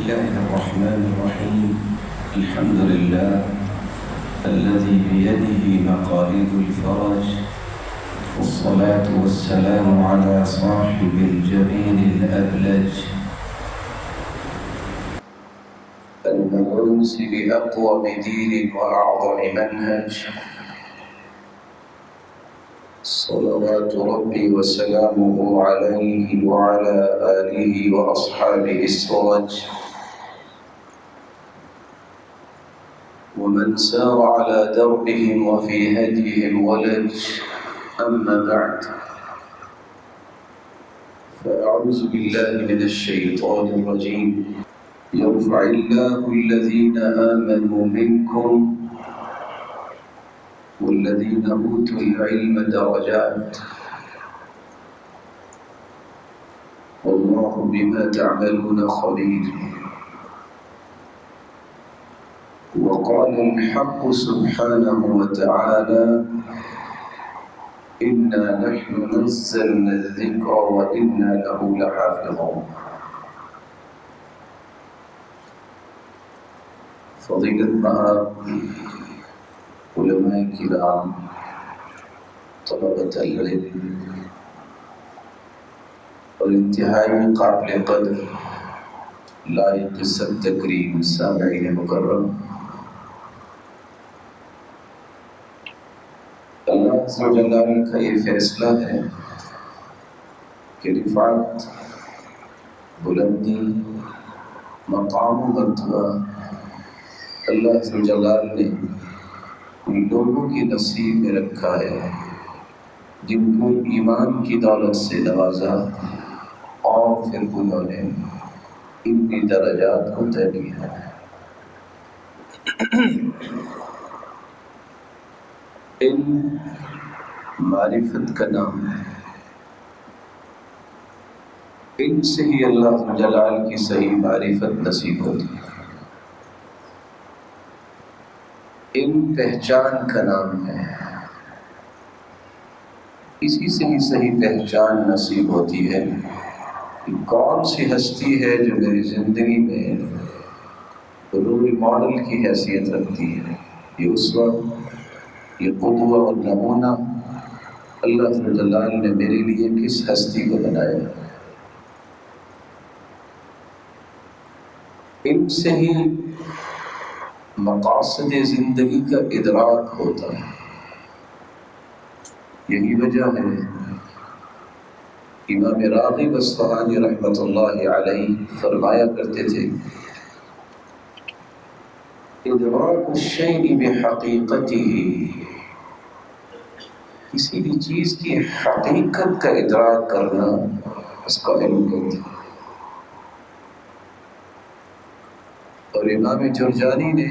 الله الرحمن الرحيم. الحمد لله الذي بيده مقاليد الفرج، والصلاة والسلام على صاحب الجبين الأبلج المبعوث بأقوم دين وأعظم منهج، صلوات ربي وسلامه عليه وعلى آله وأصحابه السرج، ومن سار على دربهم وفي هديهم ولج. أما بعد، فأعوذ بالله من الشيطان الرجيم. يرفع الله الذين آمنوا منكم والذين أوتوا العلم درجات، والله بما تعملون خبير. وقال الحق سبحانه وتعالى: إنا نحن نزلنا الذكر وإنا له لحافظون. فضیلت مآب علماء کرام، طلبۃ العلم اور انتہائی قابل قدر لائق سب تکریم سامعین مکرم، اللہ عز و جل کا یہ فیصلہ ہے کہ رفعت، بلندی، مقام و مرتبہ اللہ عز و جل نے ان لوگوں کی نصیب میں رکھا ہے جن کو ایمان کی دولت سے نوازا، اور پھر انہوں نے ان کی درجات کو طے کیا ہے۔ علم معرفت کا نام ہے، علم سے ہی اللہ جلال کی صحیح معرفت نصیب ہوتی ہے۔ علم پہچان کا نام ہے، اسی سے ہی صحیح پہچان نصیب ہوتی ہے کہ کون سی ہستی ہے جو میری زندگی میں رول ماڈل کی حیثیت رکھتی ہے، یہ اسوہ، یہ قدوہ اور نمونہ اللہ جلال نے میرے لیے کس ہستی کو بنایا۔ علم سے ہی مقاصد زندگی کا ادراک ہوتا ہے۔ یہی وجہ ہے امام راغب اصفہانی رحمۃ اللہ علیہ فرمایا کرتے تھے: ادراک الشیء بحقیقتہ، کسی بھی چیز کی حقیقت کا ادراک کرنا اس کا علم کہتے ہیں۔ اور امام جرجانی نے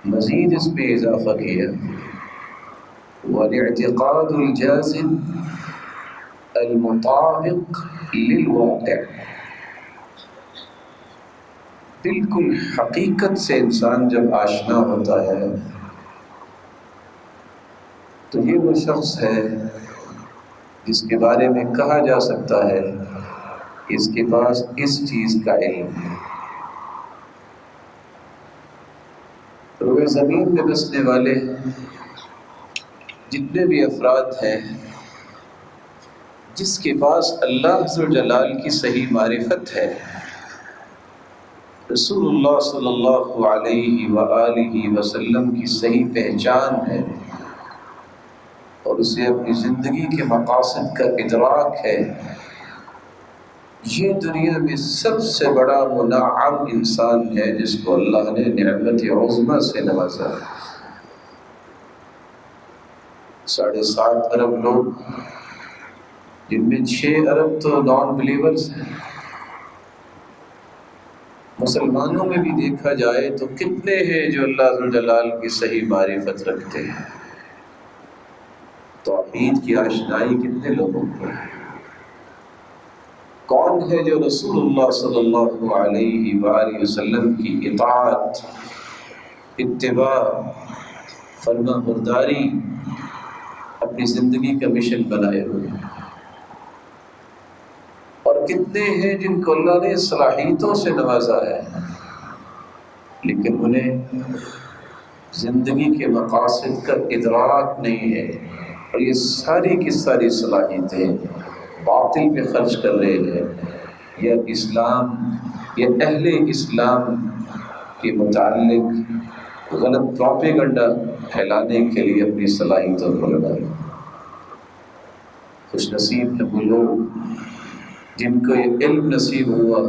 مزید اس پہ اضافہ کیا: والاعتقاد الجازم المطابق للواقع، بالکل حقیقت سے انسان جب آشنا ہوتا ہے تو یہ وہ شخص ہے جس کے بارے میں کہا جا سکتا ہے اس کے پاس اس چیز کا علم ہے۔ روئے زمین میں بسنے والے جتنے بھی افراد ہیں، جس کے پاس اللہ عز و جلال کی صحیح معرفت ہے، رسول اللہ صلی اللہ علیہ وآلہ وسلم کی صحیح پہچان ہے، اور اسے اپنی زندگی کے مقاصد کا ادراک ہے، یہ دنیا میں سب سے بڑا منعم انسان ہے جس کو اللہ نے نعمت عظمیٰ سے نوازا ہے۔ 7.5 ارب لوگ، جن میں 6 ارب تو نان بلیورز ہیں۔ مسلمانوں میں بھی دیکھا جائے تو کتنے ہیں جو اللہ عز و جلال کی صحیح معرفت رکھتے ہیں، توحید کی آشنائی کتنے لوگوں کو ہے؟ کون ہے جو رسول اللہ صلی اللہ علیہ وآلہ وسلم کی اطاعت، اتباع، فرما برداری اپنی زندگی کا مشن بنائے ہوئے؟ اور کتنے ہیں جن کو اللہ نے صلاحیتوں سے نوازا ہے لیکن انہیں زندگی کے مقاصد کا ادراک نہیں ہے، اور یہ ساری کی ساری صلاحیتیں باطل پہ خرچ کر رہے ہیں، یا اسلام یا اہل اسلام کے متعلق غلط پروپیگنڈا پھیلانے کے لیے اپنی صلاحیتوں کو لگا رہے ہیں۔ خوش نصیب ہے وہ لوگ جن کو یہ علم نصیب ہوا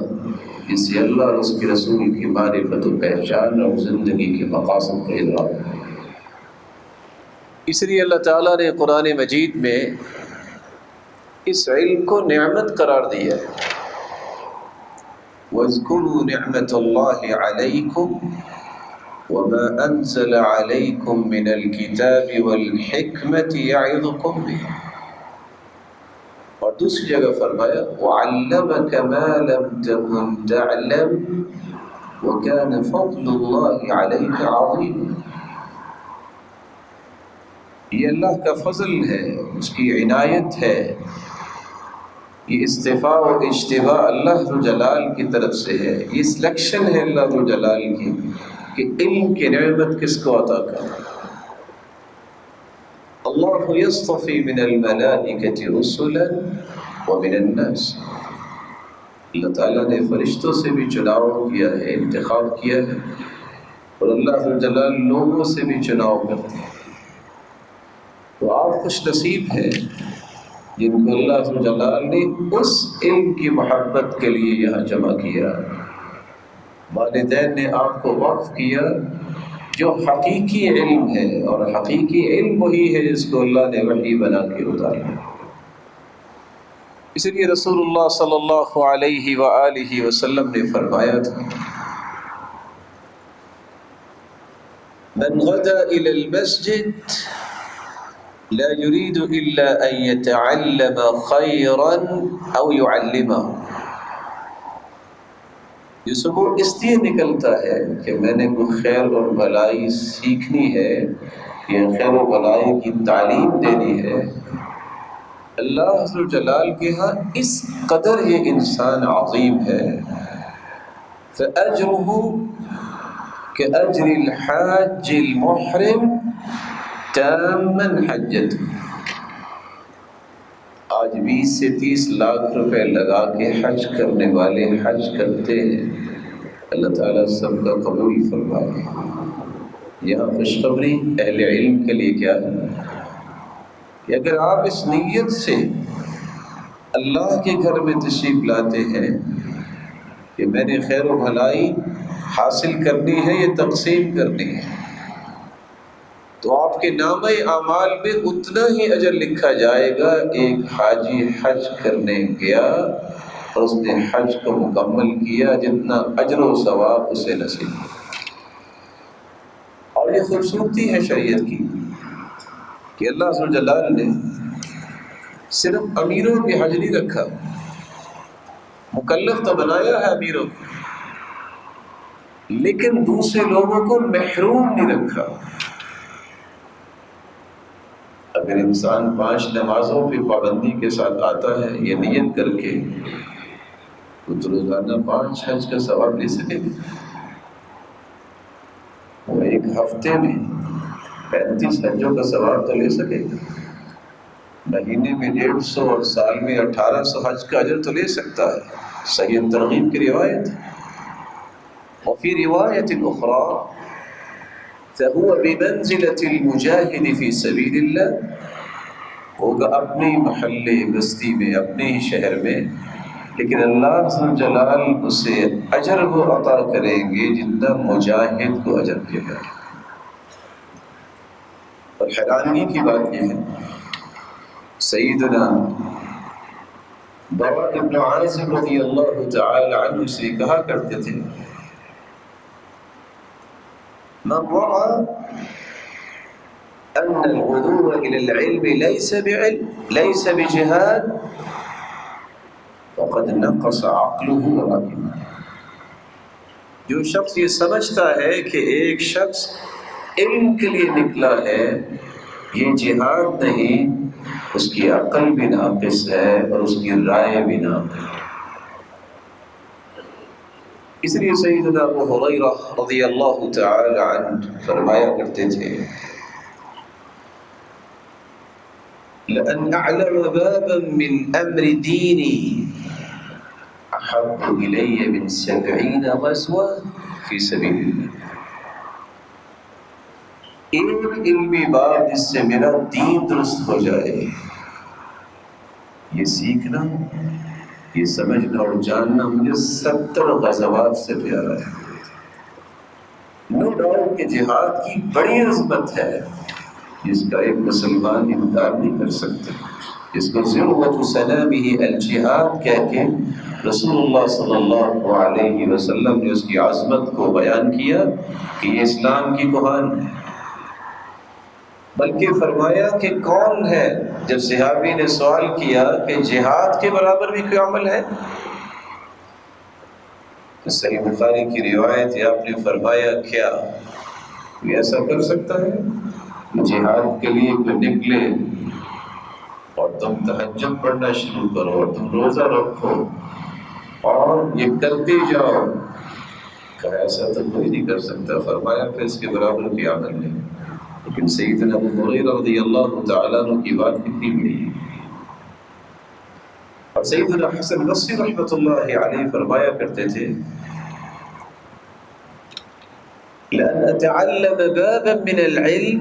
جس سے اللہ اور اس کے رسول کی معرفت و پہچان اور زندگی کے مقاصد کا ادراک ہے۔ اس لیے اللہ تعالیٰ نے قرآن مجید میں اس علم کو نعمت قرار دیا ہے۔ وَاذْكُرُوا نِعْمَةَ اللَّهِ عَلَيْكُمْ وَمَا أَنزَلَ عَلَيْكُمْ مِنَ الْكِتَابِ وَالْحِكْمَةِ يَعِظُكُمْ بِهِ، اور دوسری جگہ فرمایا وَعَلَّمَكَ مَا لَمْ تَكُنْ تَعْلَمْ وَكَانَ فَضْلُ اللَّهِ عَلَيْكَ عَظِيمًا۔ یہ اللہ کا فضل ہے، اس کی عنایت ہے، یہ استفاء و اجتباء اللہ ذو جلال کی طرف سے ہے، یہ سلیکشن ہے اللہ ذو جلال کی کہ علم کی نعمت کس کو عطا کرتا۔ اللہ یصطفی من الملائکۃ رسلا ومن الناس، اللہ تعالیٰ نے فرشتوں سے بھی چناؤ کیا ہے، انتخاب کیا ہے، اور اللہ ذو جلال لوگوں سے بھی چناؤ کرتے ہیں۔ تو آپ خوش نصیب ہیں جن کو اللہ ذو جلال نے اس علم کی محبت کے لیے یہاں جمع کیا، والدین نے آپ کو وقف کیا جو حقیقی علم ہے، اور حقیقی علم وہی ہے جس کو اللہ نے وحی بنا کے اتارا۔ اس لیے رسول اللہ صلی اللہ علیہ وآلہ وسلم نے فرمایا تھا من غدا إلى المسجد لا يريد إلا أن يتعلم خيرا أو يعلمه، جو صبح اس لیے نکلتا ہے کہ میں نے کوئی خیر اور بھلائی سیکھنی ہے، یہ خیر و بھلائی کی تعلیم دینی ہے، اللہ عز و جلال کے ہاں اس قدر یہ انسان عظیم ہے، فَأَجْرُهُ كَأَجْرِ الْحَاجِّ الْمُحْرِمِ تَامًّا حَجَّتُهُ۔ آج 20 سے 30 لاکھ روپے لگا کے حج کرنے والے حج کرتے ہیں، اللہ تعالیٰ سب کا قبول فرمائے۔ یہاں خوشخبری اہل علم کے لیے کیا ہے کہ اگر آپ اس نیت سے اللہ کے گھر میں تشریف لاتے ہیں کہ میں نے خیر و بھلائی حاصل کرنی ہے، یہ تقسیم کرنی ہے، تو آپ کے نامہ اعمال میں اتنا ہی اجر لکھا جائے گا ایک حاجی حج کرنے گیا اور اس نے حج کو مکمل کیا جتنا اجر و ثواب اسے نصیب ہوا۔ اور یہ خوبصورتی ہے شریعت کی کہ اللہ عز و جلال نے صرف امیروں کی حج نہیں رکھا، مکلف تو بنایا ہے امیروں کو، لیکن دوسرے لوگوں کو محروم نہیں رکھا۔ اگر انسان 5 نمازوں پہ پابندی کے ساتھ آتا ہے یہ نیت کر کے، تو روزانہ 5 حج کا ثواب لے سکے گا، وہ ایک ہفتے میں 35 حجوں کا ثواب تو لے سکے گا، مہینے میں 150 اور سال میں 1800 حج کا اجر تو لے سکتا ہے۔ صحیح ترغیب کی روایت، وفی روایت اخرى فهو بمنزلة المجاهد في سبيل الله، ہوگا اپنے محلے بستی میں، اپنے ہی شہر میں، لیکن اللہ عز و جلال اسے اجر وہ عطا کریں گے جتنا مجاہد کو اجر دے گا۔ اور حیرانی کی بات یہ ہے سیدنا برا ابن عازب رضی اللہ تعالی عنہ سے کہا کرتے تھے من رأى أن الغدو إلى العلم ليس بجهاد فقد نقص عقله ورحمه، جو شخص یہ سمجھتا ہے کہ ایک شخص علم کے لیے نکلا ہے یہ جہاد نہیں، اس کی عقل بھی ناقص ہے اور اس کی رائے بھی ناقص ہے۔ اس لیے سیدنا ابو ہریرہ رضی اللہ تعالی عنہ فرمایا کرتے تھے لأن أعلم بابا من أمر ديني أحب إلي من 70 غزوة في سبيل الله. ایک علمی بات جس سے میرا دین درست ہو جائے، یہ سیکھنا، یہ سمجھنا اور جاننا مجھے 70 غزوات سے پیارا ہے. نو ڈاؤٹ کہ جہاد کی بڑی عظمت ہے جس کا ایک مسلمان انکار نہیں کر سکتا، جس کو ذروۃ سلامہ الجہاد کہہ کے رسول اللہ صلی اللہ علیہ وسلم نے اس کی عظمت کو بیان کیا کہ یہ اسلام کی کوہان ہے. بلکہ فرمایا کہ کون ہے، جب صحابی نے سوال کیا کہ جہاد کے برابر بھی کوئی عمل ہے، تو صحیح بخاری کی روایت ہے، آپ نے فرمایا کیا کوئی ایسا کر سکتا ہے جہاد کے لیے کوئی نکلے اور تم تہجد پڑھنا شروع کرو اور تم روزہ رکھو اور یہ کرتے جاؤ؟ کہا ایسا تو کوئی نہیں کر سکتا. فرمایا پھر اس کے برابر کوئی عمل نہیں. لیکن سیدنا ابو ہریرہ رضی اللہ تعالیٰ عنہ کی بات کتنی بڑی ہے. اور سیدنا حسن بصری رحمۃ اللہ علیہ فرمایا کرتے تھے لأن أتعلم بابا من العلم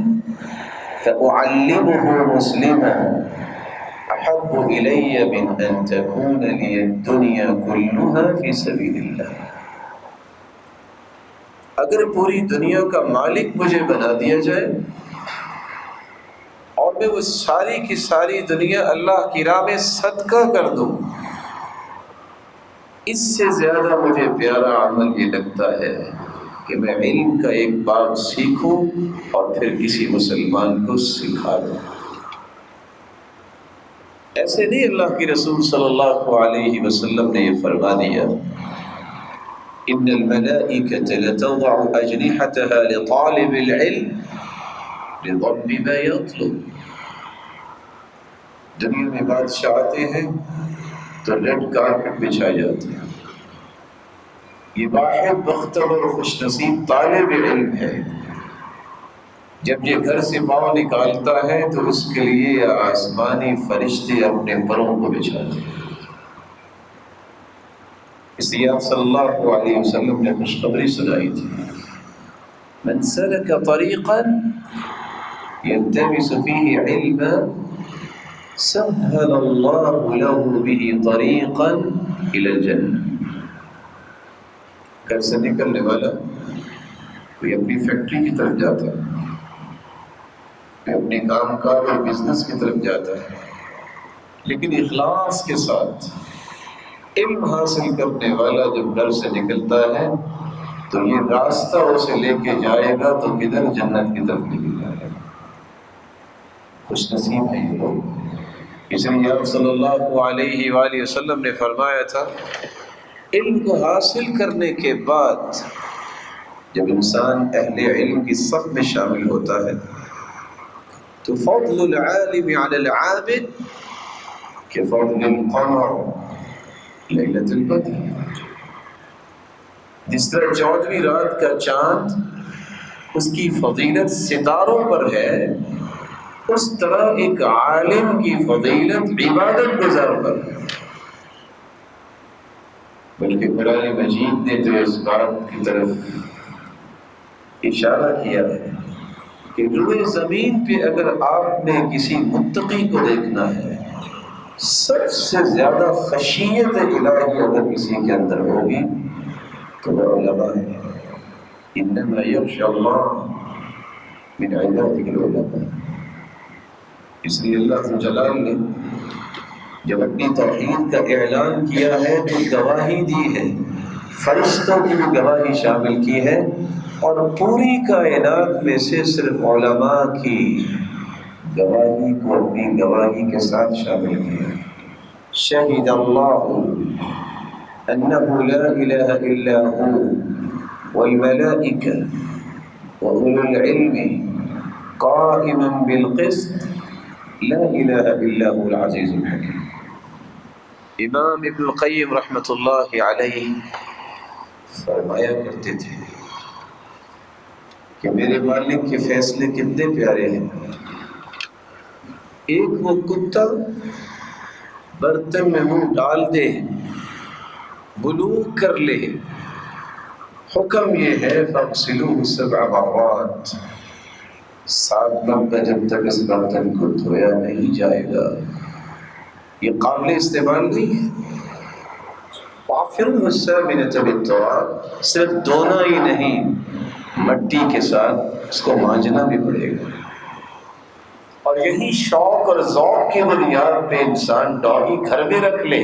فأعلمه مسلما أحب إلي من أن تكون لي الدنيا كلها في سبيل الله. اگر پوری دنیا کا مالک مجھے بنا دیا جائے اور میں وہ ساری کی ساری دنیا اللہ کی راہ میں صدقہ کر دوں، اس سے زیادہ مجھے پیارا عمل یہ لگتا ہے کہ میں علم کا ایک باب سیکھوں اور پھر کسی مسلمان کو سکھا دوں. ایسے نہیں اللہ کی رسول صلی اللہ علیہ وسلم نے یہ فرما دیا ان الملائکۃ لتضع اجنحتها لطالب العلم لضم ما يطلب. دنیا میں بادشاہ آتے ہیں تو ریڈ کارپٹ بچھائے جاتے ہیں. یہ واحد بختور خوش نصیب طالب علم ہے، جب یہ گھر سے پاؤں نکالتا ہے تو اس کے لیے آسمانی فرشتے اپنے پروں کو بچھاتے ہیں. اس لیے آپ صلی اللہ علیہ وسلم نے خوشخبری سنائی تھی من سلک طریقا یلتمس فیہ علما سهل اللہ له به طریقا الی الجنہ. گھر سے نکلنے والا کوئی اپنی فیکٹری کی طرف جاتا ہے، کوئی اپنے کام کاج اور بزنس کی طرف جاتا ہے، لیکن اخلاص کے ساتھ علم حاصل کرنے والا جب گھر سے نکلتا ہے تو یہ راستہ اسے لے کے جائے گا تو کدھر؟ جنت کی طرف لے کے جائے گا. خوش نصیب ہے یہ لوگ. اس لیے آپ صلی اللہ علیہ وآلہ وسلم نے فرمایا تھا علم کو حاصل کرنے کے بعد جب انسان اہل علم کی صف میں شامل ہوتا ہے تو فضل العالم علی العابد کہ فضل القمر لیلۃ البدر. جس طرح 14ویں رات کا چاند اس کی فضیلت ستاروں پر ہے، اس طرح ایک عالم کی فضیلت عبادت گزار پر ہے. بلکہ قرآن مجید نے تو اس بات کی طرف اشارہ کیا ہے کہ روئے زمین پہ اگر آپ نے کسی متقی کو دیکھنا ہے، سب سے زیادہ خشیت الہی اگر کسی کے اندر ہوگی تو وہ علماء ہے. انما یخشی اللہ من عبادہ العلماء. اس لیے اللہ جلال نے جب اپنی توحید کا اعلان کیا ہے تو گواہی دی ہے، فرشتوں کی بھی گواہی شامل کی ہے، اور پوری کائنات میں سے صرف علماء کی گواہی کو اپنی گواہی کے ساتھ شامل کیا. شہد اللہ انہ لا الہ الا هو والملائکہ واولو العلم قائما بالقسط لا الہ الا هو العزیز الحکیم. امام ابن القیم رحمۃ اللہ علیہ فرمایا کرتے تھے کہ میرے مالک کے فیصلے کتنے پیارے ہیں. ایک وہ کتا برتن میں منہ ڈال دے، بلوغ کر لے، حکم یہ ہے فَاغْسِلُوهُ 7 مرات، 7 مرتبہ جب تک اس برتن کو دھویا نہیں جائے گا یہ قابل استعمال نہیں ہے. وَعَفِّرُوهُ السَّابِنَةَ بِالتُّرَابِ، صرف دھونا ہی نہیں، مٹی کے ساتھ اس کو مانجنا بھی پڑے گا. اور یہی شوق اور ذوق کی بنیاد پہ انسان ڈاگی گھر میں رکھ لے.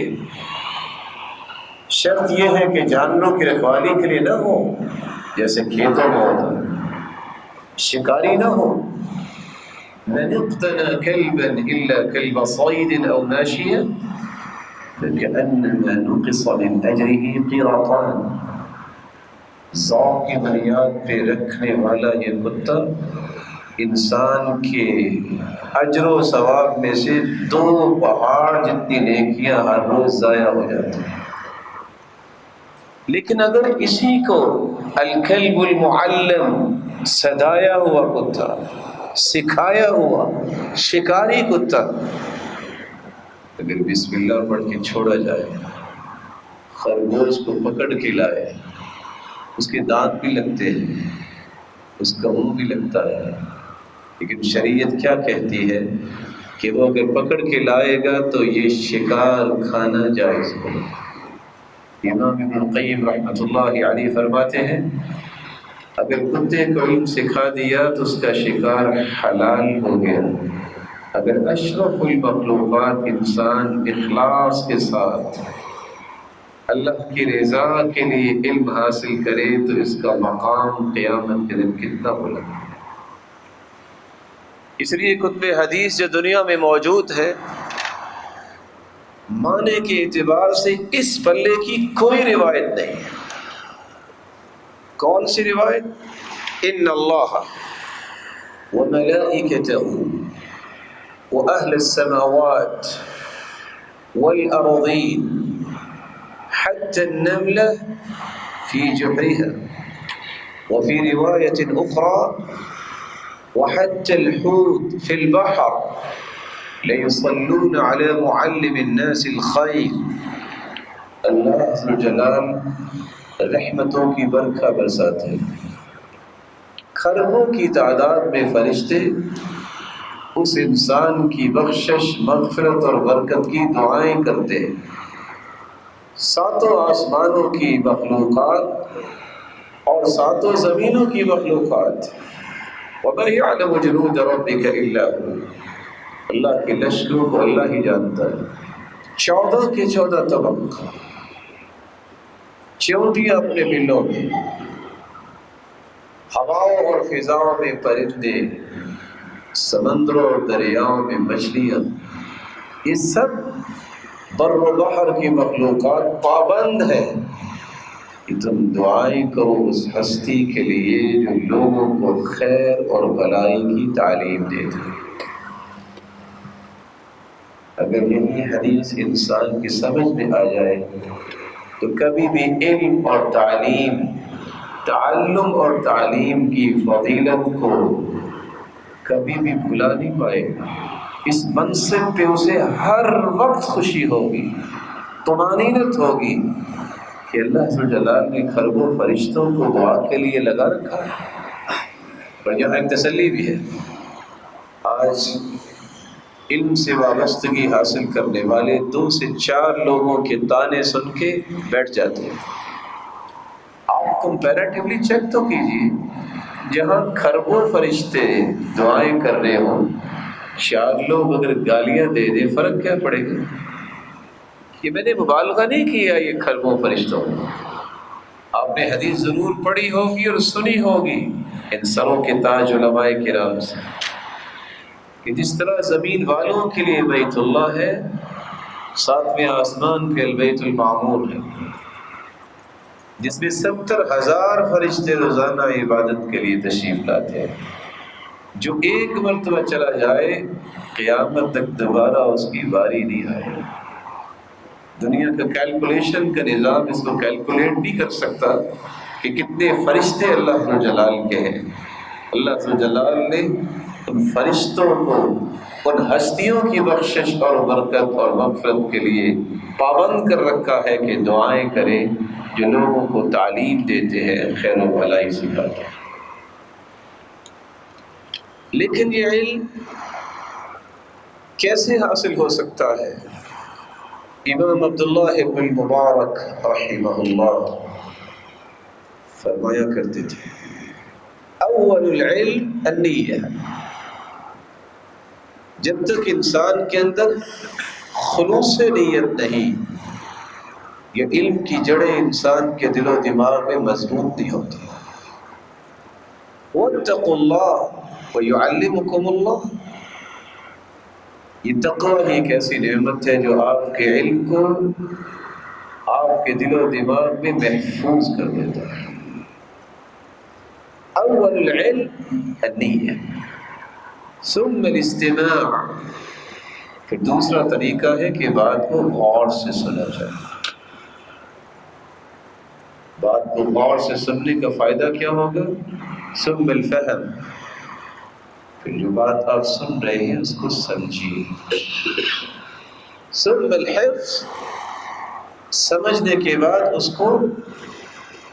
شرط یہ ہے کہ جانوروں کی رکھوالی کے لیے نہ ہو، جیسے کھیتوں میں ہوتا، شکاری نہ ہو. مَنِ اقْتَنَى كَلْبًا إِلَّا كَلْبَ صَيْدٍ أَوْ مَاشِيًا فَكَأَنَّمَا نُقِصَ مِنْ أَجْرِهِ قِيرَاطَانِ. ذوق کی بنیاد پہ رکھنے والا یہ کتا انسان کے اجر و ثواب میں سے 2 پہاڑ جتنی نیکیاں ہر روز ضائع ہو جاتی ہیں. لیکن اگر اسی کو الکلب المعلم، سدایا ہوا کتا، سکھایا ہوا شکاری کتا، اگر بسم اللہ پڑھ کے چھوڑا جائے، خرگوش کو پکڑ کے لائے، اس کے دانت بھی لگتے ہیں، اس کا منہ بھی لگتا ہے، لیکن شریعت کیا کہتی ہے کہ وہ اگر پکڑ کے لائے گا تو یہ شکار کھانا جائز ہو. امام ابن القیم رحمۃ اللہ علیہ فرماتے ہیں اگر کتے کو علم سکھا دیا تو اس کا شکار حلال ہو گیا. اگر اشرف المخلوقات انسان اخلاص کے ساتھ اللہ کی رضا کے لیے علم حاصل کرے تو اس کا مقام قیامت کے دن کتنا بلند ہے. اس لیے کتب حدیث جو دنیا میں موجود ہے، معنی کے اعتبار سے اس پلے کی کوئی روایت نہیں ہے. کون سی روایت؟ ان اللہ وملائکتہ واہل السماوات والارضین حتى النملة في جحرها وفي رواية أخرى وحتى الحوت في البحر ليصلون على معلم الناس الخير. اللہ عز جلال رحمتوں کی برکھا برساتے ہیں. خربوں کی تعداد میں فرشتے اس انسان کی بخشش، مغفرت اور برکت کی دعائیں کرتے ہیں. 7 آسمانوں کی مخلوقات اور 7 زمینوں کی مخلوقات، وَمَا يَعْلَمُ جُنُودَ رَبِّكَ إِلَّا هُوَ، اللہ کے لشکروں کو اللہ ہی جانتا ہے. 14 کے 14 طبق، چونٹیاں اپنے بلوں میں، ہواؤں اور فضاؤں میں پرندے، سمندروں اور دریاؤں میں مچھلیاں، یہ سب بر و بحر کی مخلوقات پابند ہے کہ تم دعائیں کرو اس ہستی کے لیے جو لوگوں کو خیر اور بھلائی کی تعلیم دیتا ہے. اگر یہی حدیث انسان کی سمجھ میں آ جائے تو کبھی بھی علم اور تعلیم، تعلم اور تعلیم کی فضیلت کو کبھی بھی بھلا نہیں پائے گا. اس منصب پہ اسے ہر وقت خوشی ہوگی، طمانینت ہوگی کہ اللہ عز و جلال نے خربوں فرشتوں کو دعا کے لیے لگا رکھا ہے. اور یہاں ایک تسلی بھی ہے، آج علم سے وابستگی حاصل کرنے والے 2 سے 4 لوگوں کے طعنے سن کے بیٹھ جاتے ہیں. آپ کمپیریٹیولی چیک تو کیجیے، جہاں خربوں فرشتے دعائیں کر رہے ہوں، 4 لوگ اگر گالیاں دے دیں، فرق کیا پڑے گا؟ یہ میں نے مبالغہ نہیں کیا یہ خربوں فرشتوں. آپ نے حدیث ضرور پڑھی ہوگی اور سنی ہوگی ان سروں کے تاج علماء کرام سے کہ جس طرح زمین والوں کے لیے بیت اللہ ہے، 7ویں آسمان پہ البیت المعمور ہے، جس میں 70,000 فرشتے روزانہ عبادت کے لیے تشریف لاتے ہیں. جو ایک مرتبہ چلا جائے قیامت تک دوبارہ اس کی باری نہیں آئے. دنیا کا کیلکولیشن کا نظام اس کو کیلکولیٹ نہیں کر سکتا کہ کتنے فرشتے اللہ ذو جلال کے ہیں۔ اللہ ذو جلال نے ان فرشتوں کو ان ہستیوں کی بخشش اور برکت اور مغفرت کے لیے پابند کر رکھا ہے کہ دعائیں کریں جو لوگوں کو تعلیم دیتے ہیں، خیر و بھلائی سکھاتے ہیں۔ لیکن یہ علم کیسے حاصل ہو سکتا ہے؟ امام عبداللہ ابن المبارک رحمہ اللہ فرمایا کرتے تھے اول العلم النیہ، جب تک انسان کے اندر خلوص نیت نہیں، یہ علم کی جڑیں انسان کے دل و دماغ میں مضبوط نہیں ہوتی۔ واتقوا اللہ ویعلمکم اللہ، یہ تقوی ہی ایک ایسی نعمت ہے جو آپ کے علم کو آپ کے دل و دماغ میں محفوظ کر دیتا ہے۔ اول العلم النیہ ثم الاستماع، پھر دوسرا طریقہ ہے کہ بات کو غور سے سنا جائے۔ بات کو غور سے سننے کا فائدہ کیا ہوگا؟ ثم الفہم، پھر جو بات آپ سن رہے ہیں اس کو سمجھیے۔ ثم الحفظ، سمجھنے کے بعد اس کو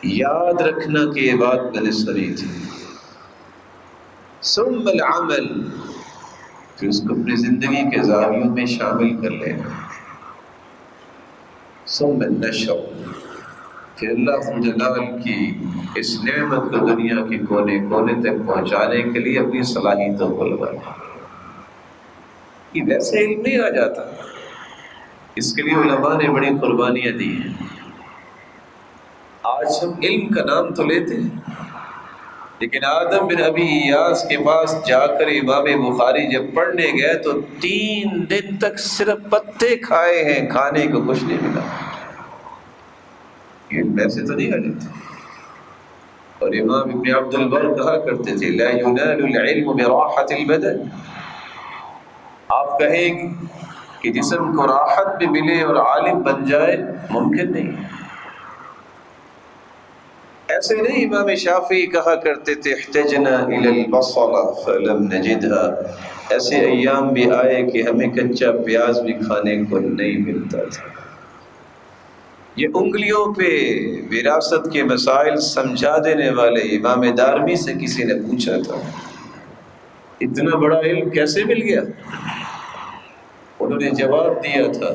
یاد رکھنا کہ یہ بات میں نے سنی تھی۔ ثم العمل، پھر اس کو اپنی زندگی کے زاویوں میں شامل کر لینا۔ ثم النشر، پھر اللہ ذو جلال کی اس نعمت کو دنیا کے کونے کونے تک پہنچانے کے لیے اپنی صلاحیتوں کو لگانا۔ یہ ویسے علم نہیں آ جاتا، اس کے لیے علماء نے بڑی قربانیاں دی ہیں۔ آج ہم علم کا نام تو لیتے ہیں، لیکن آدم بن ابی ایاس کے پاس جا کر امام بخاری جب پڑھنے گئے تو 3 دن تک صرف پتے کھائے ہیں، کھانے کو کچھ نہیں ملا۔ یہ ویسے تو نہیں آ جاتے۔ اور امام ابن عبد البر کہا کرتے تھے لا ینال العلم براحت البدن، آپ کہیں کہ جسم کو راحت بھی ملے اور عالم بن جائے، ممکن نہیں۔ ایسے نہیں، امام شافعی کہا کرتے تھے احتجنا الی البصلہ فلم نجدها، ایسے ایام بھی آئے کہ ہمیں کچا پیاز بھی کھانے کو نہیں ملتا تھا۔ یہ انگلیوں پہ وراثت کے مسائل سمجھا دینے والے امام دارمی سے کسی نے پوچھا تھا اتنا بڑا علم کیسے مل گیا؟ انہوں نے جواب دیا تھا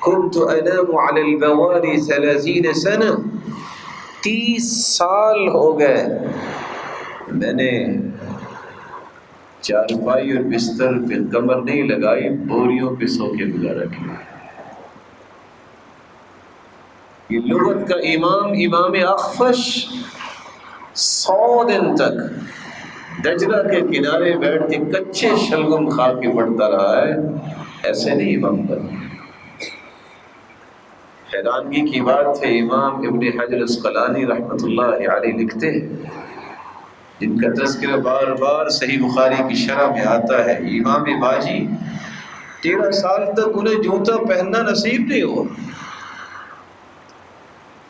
كنت انام على البواري 30 سنة، 30 سال ہو گئے میں نے چارپائی اور بستر پہ کمر نہیں لگائی، بوریوں پہ سو کے گزارا کیا۔ یہ لغت کا امام اخفش 100 دن تک دجلہ کے کنارے بیٹھ کے کچے شلگم کھا کے پڑھتا رہا ہے، ایسے نہیں امام بن۔ حیرانگی کی بات ہے، امام ابن حجر عسقلانی رحمۃ اللہ علیہ لکھتے ہیں، جن کا تذکرہ بار بار صحیح بخاری کی شرح میں آتا ہے، امام باجی 13 سال تک انہیں جوتا پہننا نصیب نہیں ہوا۔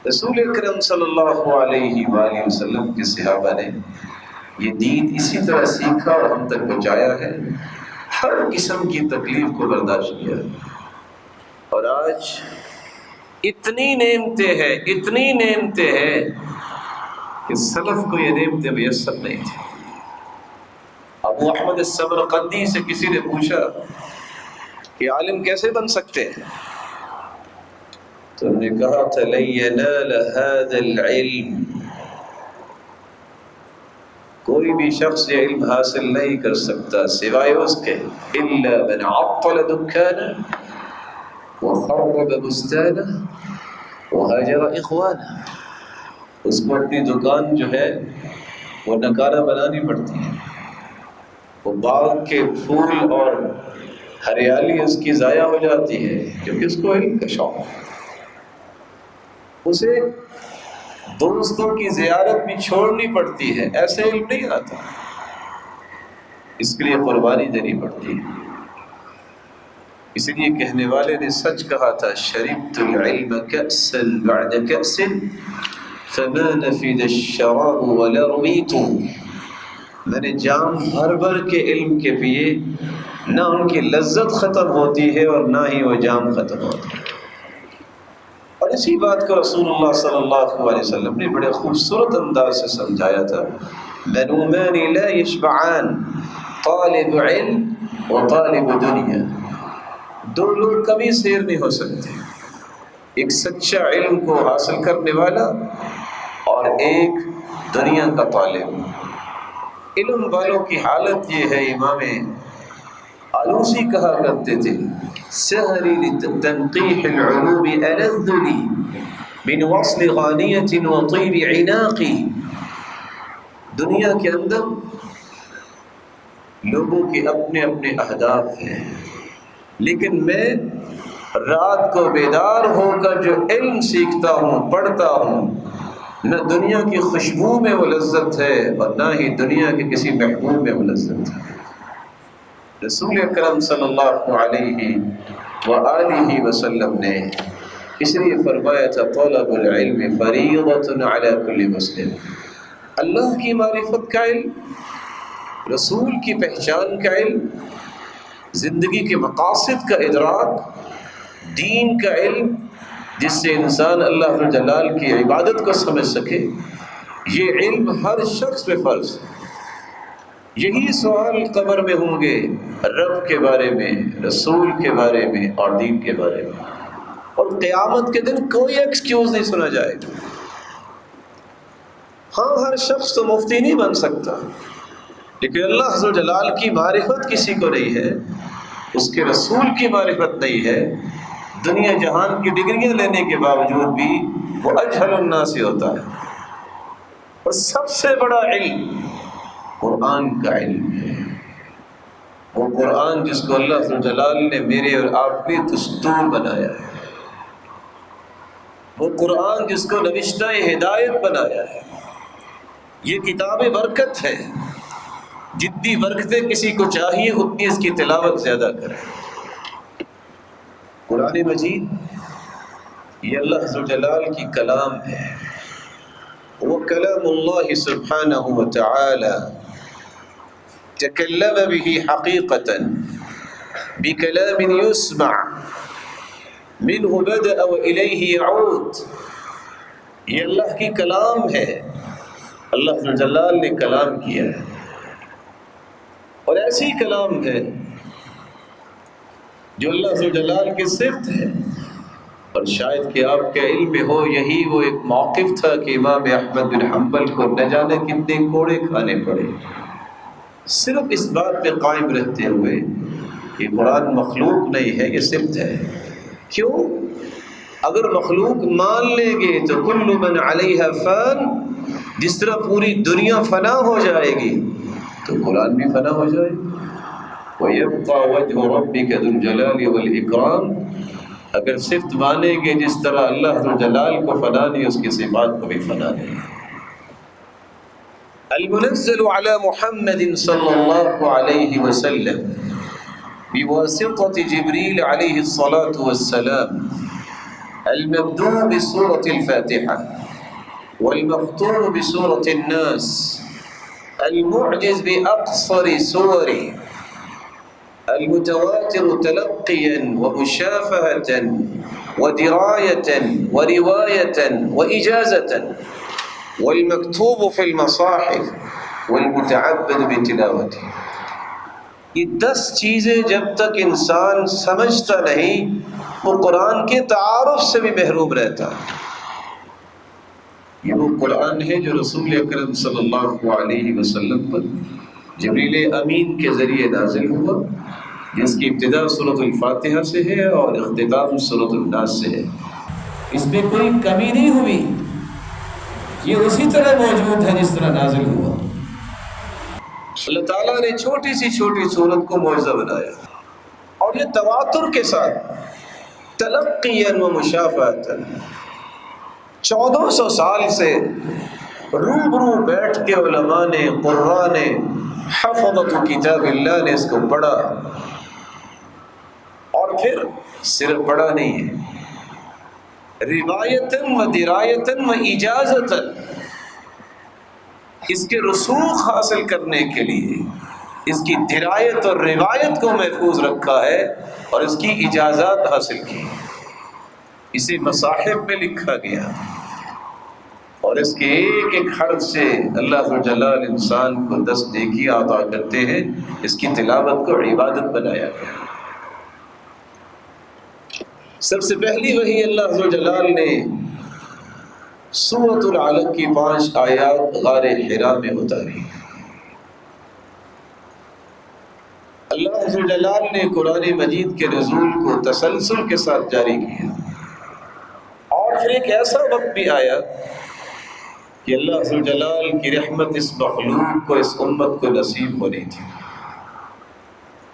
رسول اکرم صلی اللہ علیہ وآلہ وسلم کے صحابہ نے یہ دین اسی طرح سیکھا اور ہم تک پہنچایا ہے، ہر قسم کی تکلیف کو برداشت کیا۔ اور آج اتنی نعمتیں ہیں کہ سلف کو یہ نعمتیں میسر نہیں تھیں۔ ابو احمد السمرقندی سے کسی نے پوچھا کہ عالم کیسے بن سکتے ہیں؟ تو انہوں نے کہا تھا لن ینال ھذا العلم، کوئی بھی شخص یہ علم حاصل نہیں کر سکتا سوائے اس کے الا من عطل دکانہ وخرب بستانہ وہاجر اخوانہ، اس کو اپنی دکان جو ہے وہ نکارہ بنانی پڑتی ہے، وہ باغ کے پھول اور ہریالی اس کی ضائع ہو جاتی ہے کیونکہ اس کو علم کا شوق ہے، اسے دوستوں کی زیارت بھی چھوڑنی پڑتی ہے، ایسے علم نہیں آتا، اس کے لیے قربانی دینی پڑتی ہے۔ اس لیے کہنے والے نے سچ کہا تھا، شربت العلم کأسا بعد کأس فما نفد الشراب ولا رمیت، میں نے جام بھر بھر کے علم کے پیے، نہ ان کی لذت ختم ہوتی ہے اور نہ ہی وہ جام ختم ہوتا ہے۔ اور اسی بات کو رسول اللہ صلی اللہ علیہ وسلم نے بڑے خوبصورت انداز سے سمجھایا تھا، بنومان لا یشبعان، طالب علم و طالب دنیا، دو لوگ کبھی سیر نہیں ہو سکتے، ایک سچا علم کو حاصل کرنے والا اور ایک دنیا کا طالب۔ علم والوں کی حالت یہ ہے، امام آلوسی کہا کرتے تھے، سہری لتنقیح العلوم ألذ لي من وصل غانیة وطیب عناقی، دنیا کے اندر لوگوں کے اپنے اپنے اہداف ہیں، لیکن میں رات کو بیدار ہو کر جو علم سیکھتا ہوں، پڑھتا ہوں، نہ دنیا کی خوشبو میں وہ لذت ہے اور نہ ہی دنیا کے کسی محبوب میں وہ لذت ہے۔ رسول اکرم صلی اللہ علیہ وآلہ وسلم نے اس لیے فرمایا تھا، طلب العلم فریضۃ علی کل مسلم، اللہ کی معرفت کا علم، رسول کی پہچان کا علم، زندگی کے مقاصد کا ادراک، دین کا علم جس سے انسان اللہ جلال کی عبادت کو سمجھ سکے، یہ علم ہر شخص پہ فرض ہے۔ یہی سوال قبر میں ہوں گے، رب کے بارے میں، رسول کے بارے میں اور دین کے بارے میں، اور قیامت کے دن کوئی ایکسکیوز نہیں سنا جائے گا۔ ہاں، ہر شخص تو مفتی نہیں بن سکتا، لیکن اللہ عز و جلال کی معرفت کسی کو نہیں ہے، اس کے رسول کی معرفت نہیں ہے، دنیا جہان کی ڈگریاں لینے کے باوجود بھی وہ اجہل الناس ہوتا ہے۔ اور سب سے بڑا علم قرآن کا علم ہے، وہ قرآن جس کو اللہ عز و جلال نے میرے اور آپ کے دستور بنایا ہے، وہ قرآن جس کو نوشتہ ہدایت بنایا ہے۔ یہ کتاب برکت ہے، جتنی برکتیں کسی کو چاہیے اتنی اس کی تلاوت زیادہ کرے۔ قرآن مجید یہ اللہ عز و جلال کی کلام ہے، وہ کلام اللہ سبحانہ وتعالی تکلم به حقیقتا بکلام یسمع منه بدأ وإلیہ یعود، یہ اللہ کی کلام ہے، اللہ عز و جلال نے کلام کیا ہے، اور ایسی کلام ہے جو اللہ عز و جلال کی صفت ہے۔ اور شاید کہ آپ کے علم میں ہو، یہی وہ ایک موقف تھا کہ امام احمد بن حنبل کو نہ جانے کتنے کوڑے کھانے پڑے، صرف اس بات پہ قائم رہتے ہوئے کہ قرآن مخلوق نہیں ہے، یہ صفت ہے۔ کیوں؟ اگر مخلوق مان لیں گے تو کل من علیہا فان، جس طرح پوری دنیا فنا ہو جائے گی تو قرآن بھی فنا ہو جائے گا۔ وَيَبْقَى وَجْهُ رَبِّكَ ذُو الْجَلَالِ وَالْإِكْرَامِ، اگر صفت مانیں گے جس طرح اللہ ذو جلال کو فنا نہیں، اس کی صفات کو بھی فنا نہیں۔ المنزل على محمد صلی اللہ علیہ وسلم بواسطة جبریل علیہ الصلاة والسلام، المبدوء بسورة الفاتحة والمختوم بسورة الناس، المعجز بأقصر سوره، المتواتر تلقيا ومشافهة ودراية ورواية وإجازة، والمكتوب في المصاحف والمتعبد بتلاوته۔ یہ 10 چیزیں جب تک انسان سمجھتا نہیں، وہ قرآن کے تعارف سے بھی محروم رہتا ہے۔ یہ وہ قرآن ہے جو رسول اکرم صلی اللہ علیہ وسلم پر جبریل امین کے ذریعے نازل ہوا، جس کی ابتدا سورۃ الفاتحہ سے ہے اور اختتام سورۃ الناس سے ہے۔ اس میں کوئی کمی نہیں ہوئی، یہ اسی طرح موجود ہے جس طرح نازل ہوا۔ اللہ تعالیٰ نے چھوٹی سی چھوٹی سورت کو معجزہ بنایا، اور یہ تواتر کے ساتھ تلقیاً و مشافہتاً 1400 سال سے روبرو بیٹھ کے علماء نے، قراء نے، حفظت کتاب اللہ نے اس کو پڑھا، اور پھر صرف پڑھا نہیں ہے، روایتاً و درایتاً و اجازتاً اس کے رسوخ حاصل کرنے کے لیے اس کی درایت اور روایت کو محفوظ رکھا ہے اور اس کی اجازات حاصل کی، اسے مصاحف میں لکھا گیا، اور اس کے ایک ایک حرف سے اللہ ذو جلال انسان کو 10 نیکی عطا کرتے ہیں، اس کی تلاوت کو عبادت بنایا گیا۔ سب سے پہلی وحی اللہ ذو جلال نے سورۃ العلق کی 5 آیات غار حرا میں اتاری۔ اللہ ذو جلال نے قرآن مجید کے نزول کو تسلسل کے ساتھ جاری کیا، اور پھر ایک ایسا وقت بھی آیا کہ اللہ ذو جلال کی رحمت اس مخلوق کو، اس امت کو نصیب ہونی تھی۔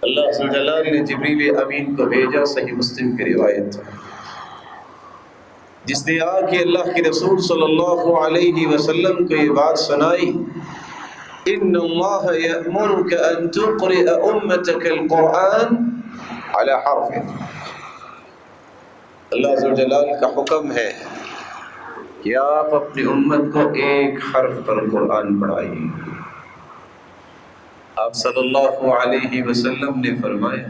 اللہ ذو جلال نے جبریل امین کو بھیجا، صحیح مسلم کی روایت ہے، جس نے آ کے اللہ کے رسول صلی اللہ علیہ وسلم کو یہ بات سنائی، ان اللہ یأمرک ان تقرئ امتک القرآن علی حرف۔ اللہ ذو جلال کا حکم ہے کہ آپ اپنی امت کو ایک حرف پر قرآن پڑھائیے۔ آپ صلی اللہ علیہ وسلم نے فرمایا،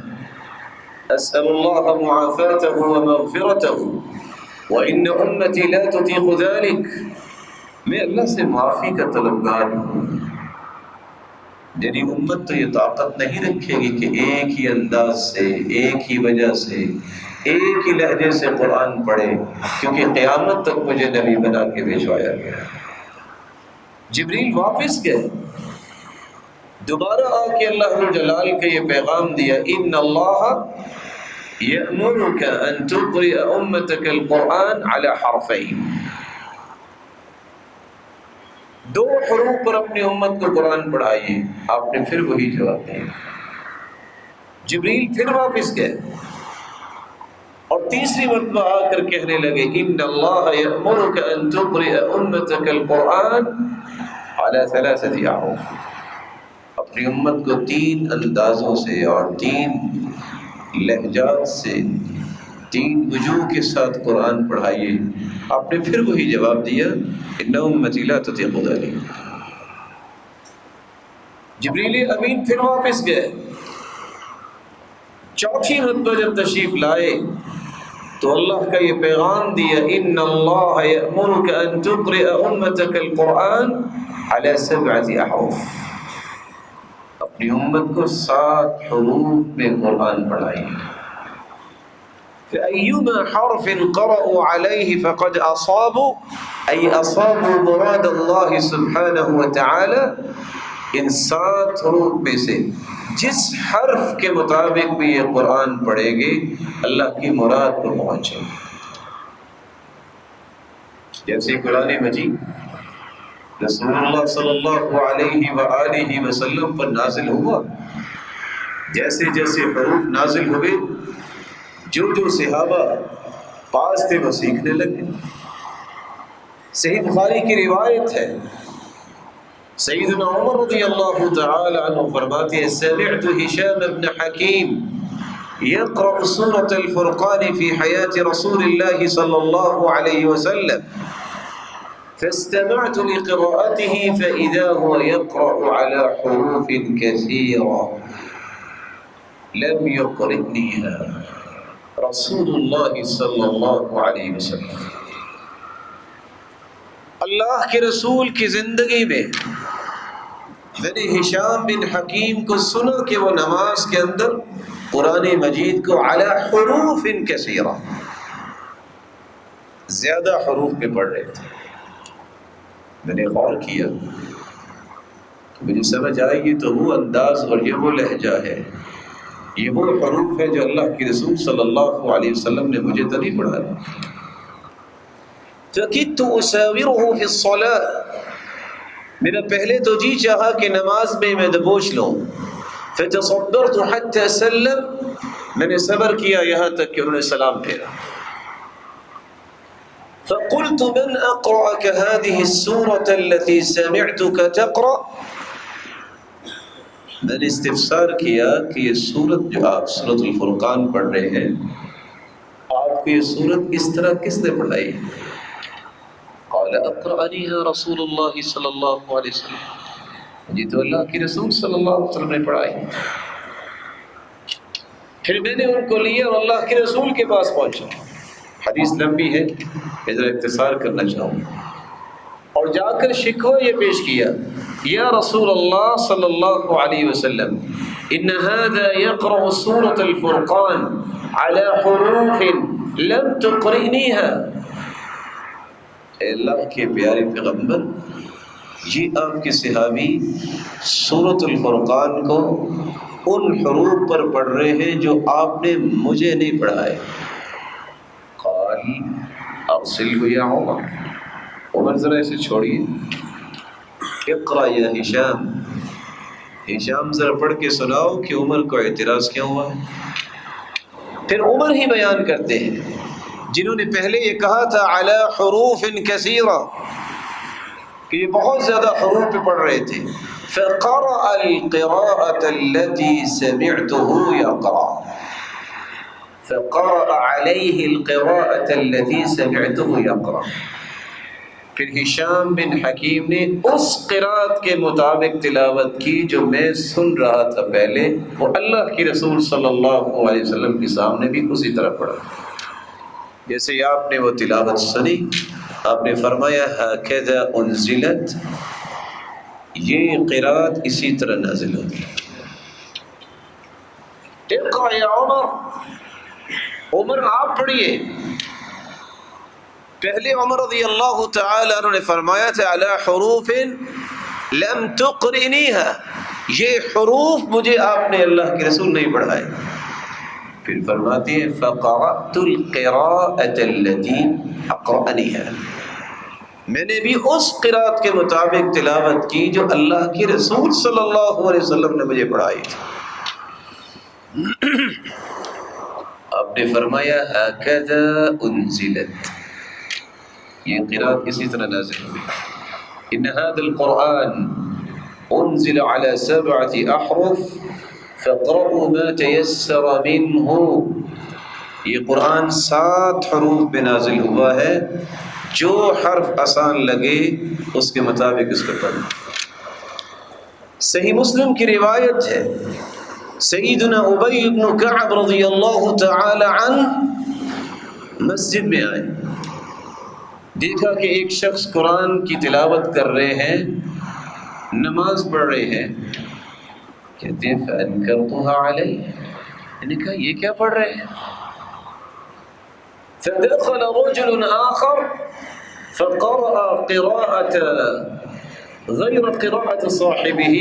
اسأل اللہ معافاتہ ومغفرتہ وإن امتی لا تطیق ذلك، میں اللہ سے معافی کا طلبگار ہوں، میری امت تو یہ طاقت نہیں رکھے گی کہ ایک ہی انداز سے، ایک ہی وجہ سے، ایک ہی لہجے سے قرآن پڑھے، کیونکہ قیامت تک مجھے نبی بنا کے بھیجوایا گیا۔ جبریل واپس گئے، دوبارہ آ کے اللہ جلال کا یہ پیغام دیا، ان اللہ یأمرک ان تقرئ امتک القرآن علی حرفین، 2 حروف پر اپنی امت کو قرآن پڑھائیے۔ آپ نے پھر وہی جواب دیا۔ جبریل پھر واپس گئے اور تیسری مرتبہ آ کر کہنے لگے، ان اللہ یأمرک ان تقرئ امتک القرآن علی 3 احرف، اپنی امت کو 3 اندازوں سے اور 3 لہجات سے، 3 وجوہ کے ساتھ قرآن پڑھائیے۔ آپ نے پھر وہی جواب دیا، ان امتی لا تطیق ذلک۔ جبریل امین پھر واپس گئے، چوتھی مرتبہ جب تشریف لائے تو اللہ کا یہ پیغام دیا، ان اللہ یأمرک ان تقرئ امتک القرآن علی 7 احرف، اپنی امت کو 7 حروف میں قرآن پڑھائیے۔ فأيما حرف قرأوا عليه فقد أصابوا، أي أصابوا مراد الله سبحانه وتعالى، ان 7 حروف میں سے جس حرف کے مطابق بھی یہ قرآن پڑھے گے اللہ کی مراد کو پہنچے۔ جیسے قرآن مجید رسول اللہ صلی اللہ علیہ وآلہ وسلم پر نازل ہوا، جیسے جیسے حروف نازل ہوئے، جو جو صحابہ پاس تھے وہ سیکھنے لگے۔ صحیح بخاری کی روایت ہے، سیدنا عمر رضی اللہ تعالی عنہ فرماتے ہیں، سمعت ہشام بن حکیم يقرأ سورة الفرقان في حياة رسول الله صلى الله عليه وسلم، فاستمعت لقراءته فإذا هو يقرأ على حروف كثيرة لم يقرئنيها رسول الله صلى الله عليه وسلم۔ اللہ کے رسول کی زندگی میں میں نے ہشام بن حکیم کو سنا کہ وہ نماز کے اندر قرآن مجید کو علی حروف کثیرہ، زیادہ حروف پہ پڑھ رہے تھے۔ میں نے غور کیا تو مجھے سمجھ آئی کہ تو وہ انداز اور یہ وہ لہجہ ہے، یہ وہ حروف ہے جو اللہ کے رسول صلی اللہ علیہ وسلم نے مجھے تو نہیں پڑھایا۔ فَكِدْتُ أُسَاوِرُهُ فِي الصَّلَاةِ، میرا پہلے تو جی چاہا کہ نماز میں میں دبوچ لوں، فَتَصَبَّرْتُ حَتَّى سَلَّمَ، میں نے صبر کیا یہاں تک کہ انہوں نے سلام پھیرا۔ فَقُلْتُ مَنْ أَقْرَأَكَ هَذِهِ السُّورَةَ الَّتِي سَمِعْتُكَ تَقْرَأُ، میں نے استفسار کیا کہ یہ سورت جو آپ سورۃ الفرقان پڑھ رہے ہیں، آپ کو یہ سورت اس طرح کس نے پڑھائی؟ قال اقرأنیہا رسول اللہ صلی اللہ علیہ وسلم، جی تو اللہ کے رسول صلی اللہ علیہ وسلم نے پڑھائی۔ پھر میں نے ان کو لیا اور اللہ کے رسول کے پاس پہنچا، حدیث لمبی ہے، میں ذرا اختصار کرنا چاہوں گا، اور جا کر شکوہ یہ پیش کیا، یا رسول اللہ صلی اللہ علیہ وسلم ان هذا يقرأ سورة الفرقان على حروف لم تقرئنيها، اے اللہ کے پیارے پیغمبر، یہ آپ کے صحابی سورۃ الفرقان کو ان حروف پر پڑھ رہے ہیں جو آپ نے مجھے نہیں پڑھائے۔ قال ارسلہ یا عمر، عمر ذرا اسے چھوڑیے، اقرأ یا ہشام، ہشام ذرا پڑھ کے سناؤ کہ عمر کو اعتراض کیوں ہوا ہے۔ پھر عمر ہی بیان کرتے ہیں جنہوں نے پہلے یہ کہا تھا علی حروف کثیرہ، کہ یہ بہت زیادہ حروف پہ پڑھ رہے تھے، فقرأ القراءة التي سمعته يقرأ، فقرأ عليه القراءة التي سمعته يقرأ، پھر ہشام بن حکیم نے اس قرات کے مطابق تلاوت کی جو میں سن رہا تھا پہلے، وہ اللہ کی رسول صلی اللہ علیہ وسلم کے سامنے بھی اسی طرح پڑھا، جیسے آپ نے وہ تلاوت سنی، آپ نے فرمایا ہکذا انزلت، یہ قرات اسی طرح نازل ہوتی ہے۔ اقرأ یا عمر، عمر آپ پڑھیے۔ پہلے عمر رضی اللہ تعالی عنہ نے فرمایا تھا علی حروف لم تقرئنیہا، یہ حروف مجھے آپ نے اللہ کے رسول نہیں پڑھائے۔ پھر فرماتے ہیں فقرأت القراءة التي اقرأنیہا، میں نے بھی اس قرات کے مطابق تلاوت کی جو اللہ کے رسول صلی اللہ علیہ وسلم نے مجھے پڑھائی تھی۔ آپ نے فرمایا ہکذا انزلت، یہ قرات اسی طرح نازل ہوئی۔ ان هذا القرآن انزل على 7 احرف فاقرؤوا ما تيسر منه، یہ قرآن 7 حروف پہ نازل ہوا ہے، جو حرف آسان لگے اس کے مطابق اس کو پڑھنا۔ صحیح مسلم کی روایت ہے، سیدنا ابی بن کعب رضی اللہ تعالی عنہ مسجد میں آئے، دیکھا کہ ایک شخص قرآن کی تلاوت کر رہے ہیں، نماز پڑھ رہے ہیں، کہتے ہیں فَأَنْكَرْتُهَا عَلَيْهِ، میں نے کہا یہ کیا پڑھ رہے ہیں؟ فَدَخَلَ رَجُلٌ آخر فَقَرَأَ قِرَاءَةً غَيْرَ قِرَاءَةِ صَاحِبِهِ،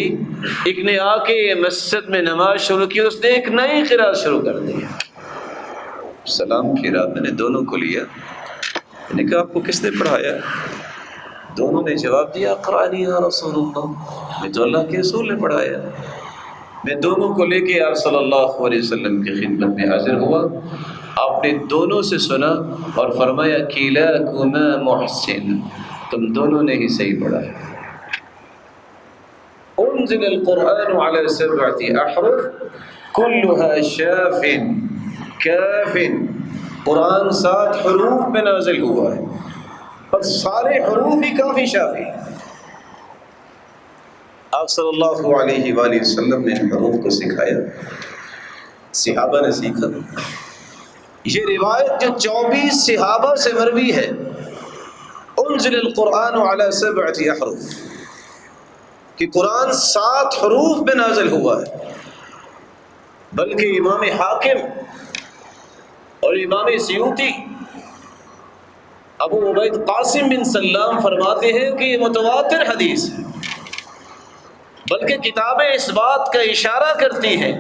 ایک نے آ کے مسجد میں نماز شروع کی، اس نے ایک نئی قرأت شروع کر دی، سلام کی رات میں نے دونوں کو لیا، میں نے کہا آپ کو کس نے پڑھایا؟ دونوں نے جواب دیا اقرأنیہا رسول اللہ، میں تو اللہ کے رسول نے پڑھایا۔ میں دونوں کو لے کے آپ صلی اللہ علیہ وسلم کی خدمت میں حاضر ہوا، آپ نے دونوں سے سنا اور فرمایا کلاکما محسن، تم دونوں نے ہی صحیح پڑھا ہے۔ انزل القرآن على 7 احرف كلها شاف کاف، قرآن 7 حروف میں نازل ہوا ہے اور سارے حروف ہی کافی شافی۔ آپ صلی اللہ علیہ وآلہ وسلم نے حروف کو سکھایا، صحابہ نے سیکھا۔ یہ روایت جو 24 صحابہ سے مروی ہے، انزل القرآن علی 7 احرف، کہ قرآن 7 حروف میں نازل ہوا ہے، بلکہ امام حاکم اور امام سیوطی ابو عبید قاسم بن سلام فرماتے ہیں کہ یہ متواتر حدیث ہے، بلکہ کتابیں اس بات کا اشارہ کرتی ہیں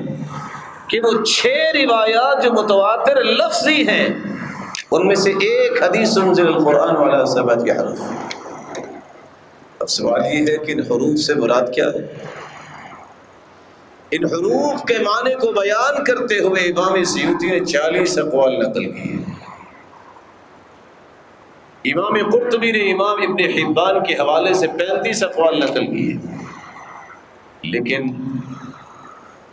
کہ وہ 6 روایات جو متواتر لفظی ہیں، ان میں سے ایک حدیث انزل القرآن علی 7 احرف۔ اب سوال یہ ہے کہ ان حروف سے مراد کیا ہے؟ ان حروف کے معنی کو بیان کرتے ہوئے امام سیوطی نے 40 اقوال نقل کیے، امام قرطبی نے امام ابن حبان کے حوالے سے 35 اقوال نقل کیے، لیکن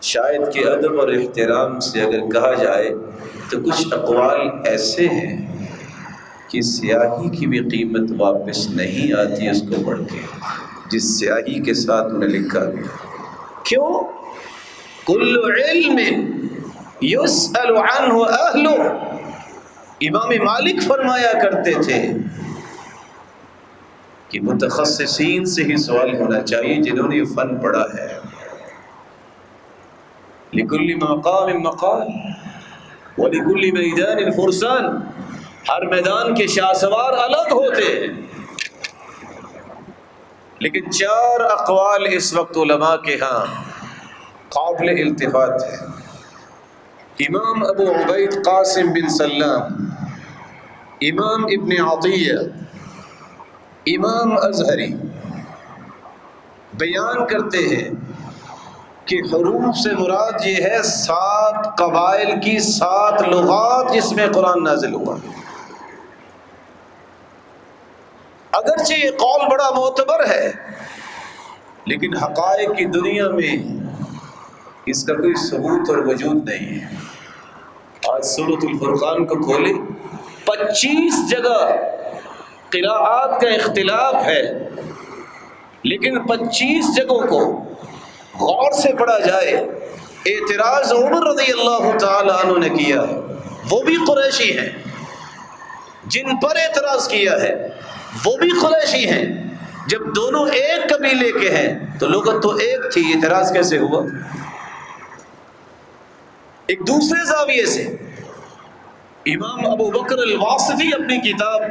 شاید کہ ادب اور احترام سے اگر کہا جائے تو کچھ اقوال ایسے ہیں کہ سیاہی کی بھی قیمت واپس نہیں آتی اس کو پڑھ کے، جس سیاہی کے ساتھ انہیں لکھا گیا۔ کیوں؟ کل علم یسأل عنہ اہلہ، امام مالک فرمایا کرتے تھے کہ متخصصین سے ہی سوال ہونا چاہیے جنہوں نے یہ فن پڑھا ہے۔ لکل مقام مقال ولکل میدان فرسان، ہر میدان کے شاہ سوار الگ ہوتے ہیں۔ لیکن 4 اقوال اس وقت علماء کے ہاں قابل التفات ہے۔ امام ابو عبید قاسم بن سلام، امام ابن عطیہ، امام ازہری بیان کرتے ہیں کہ حروف سے مراد یہ ہے 7 قبائل کی 7 لغات جس میں قرآن نازل ہوا۔ اگرچہ یہ قول بڑا معتبر ہے، لیکن حقائق کی دنیا میں اس کا کوئی ثبوت اور وجود نہیں ہے۔ آج سورۃ الفرقان کو کھولے، 25 جگہ قراءات کا اختلاف ہے، لیکن 25 جگہوں کو غور سے پڑھا جائے، اعتراض عمر رضی اللہ تعالی عنہ نے کیا ہے، وہ بھی قریشی ہیں، جن پر اعتراض کیا ہے وہ بھی قریشی ہیں۔ جب دونوں ایک قبیلے کے ہیں تو لغت تو ایک تھی، اعتراض کیسے ہوا؟ ایک دوسرے زاویے سے امام ابو بکر الواسطی اپنی کتاب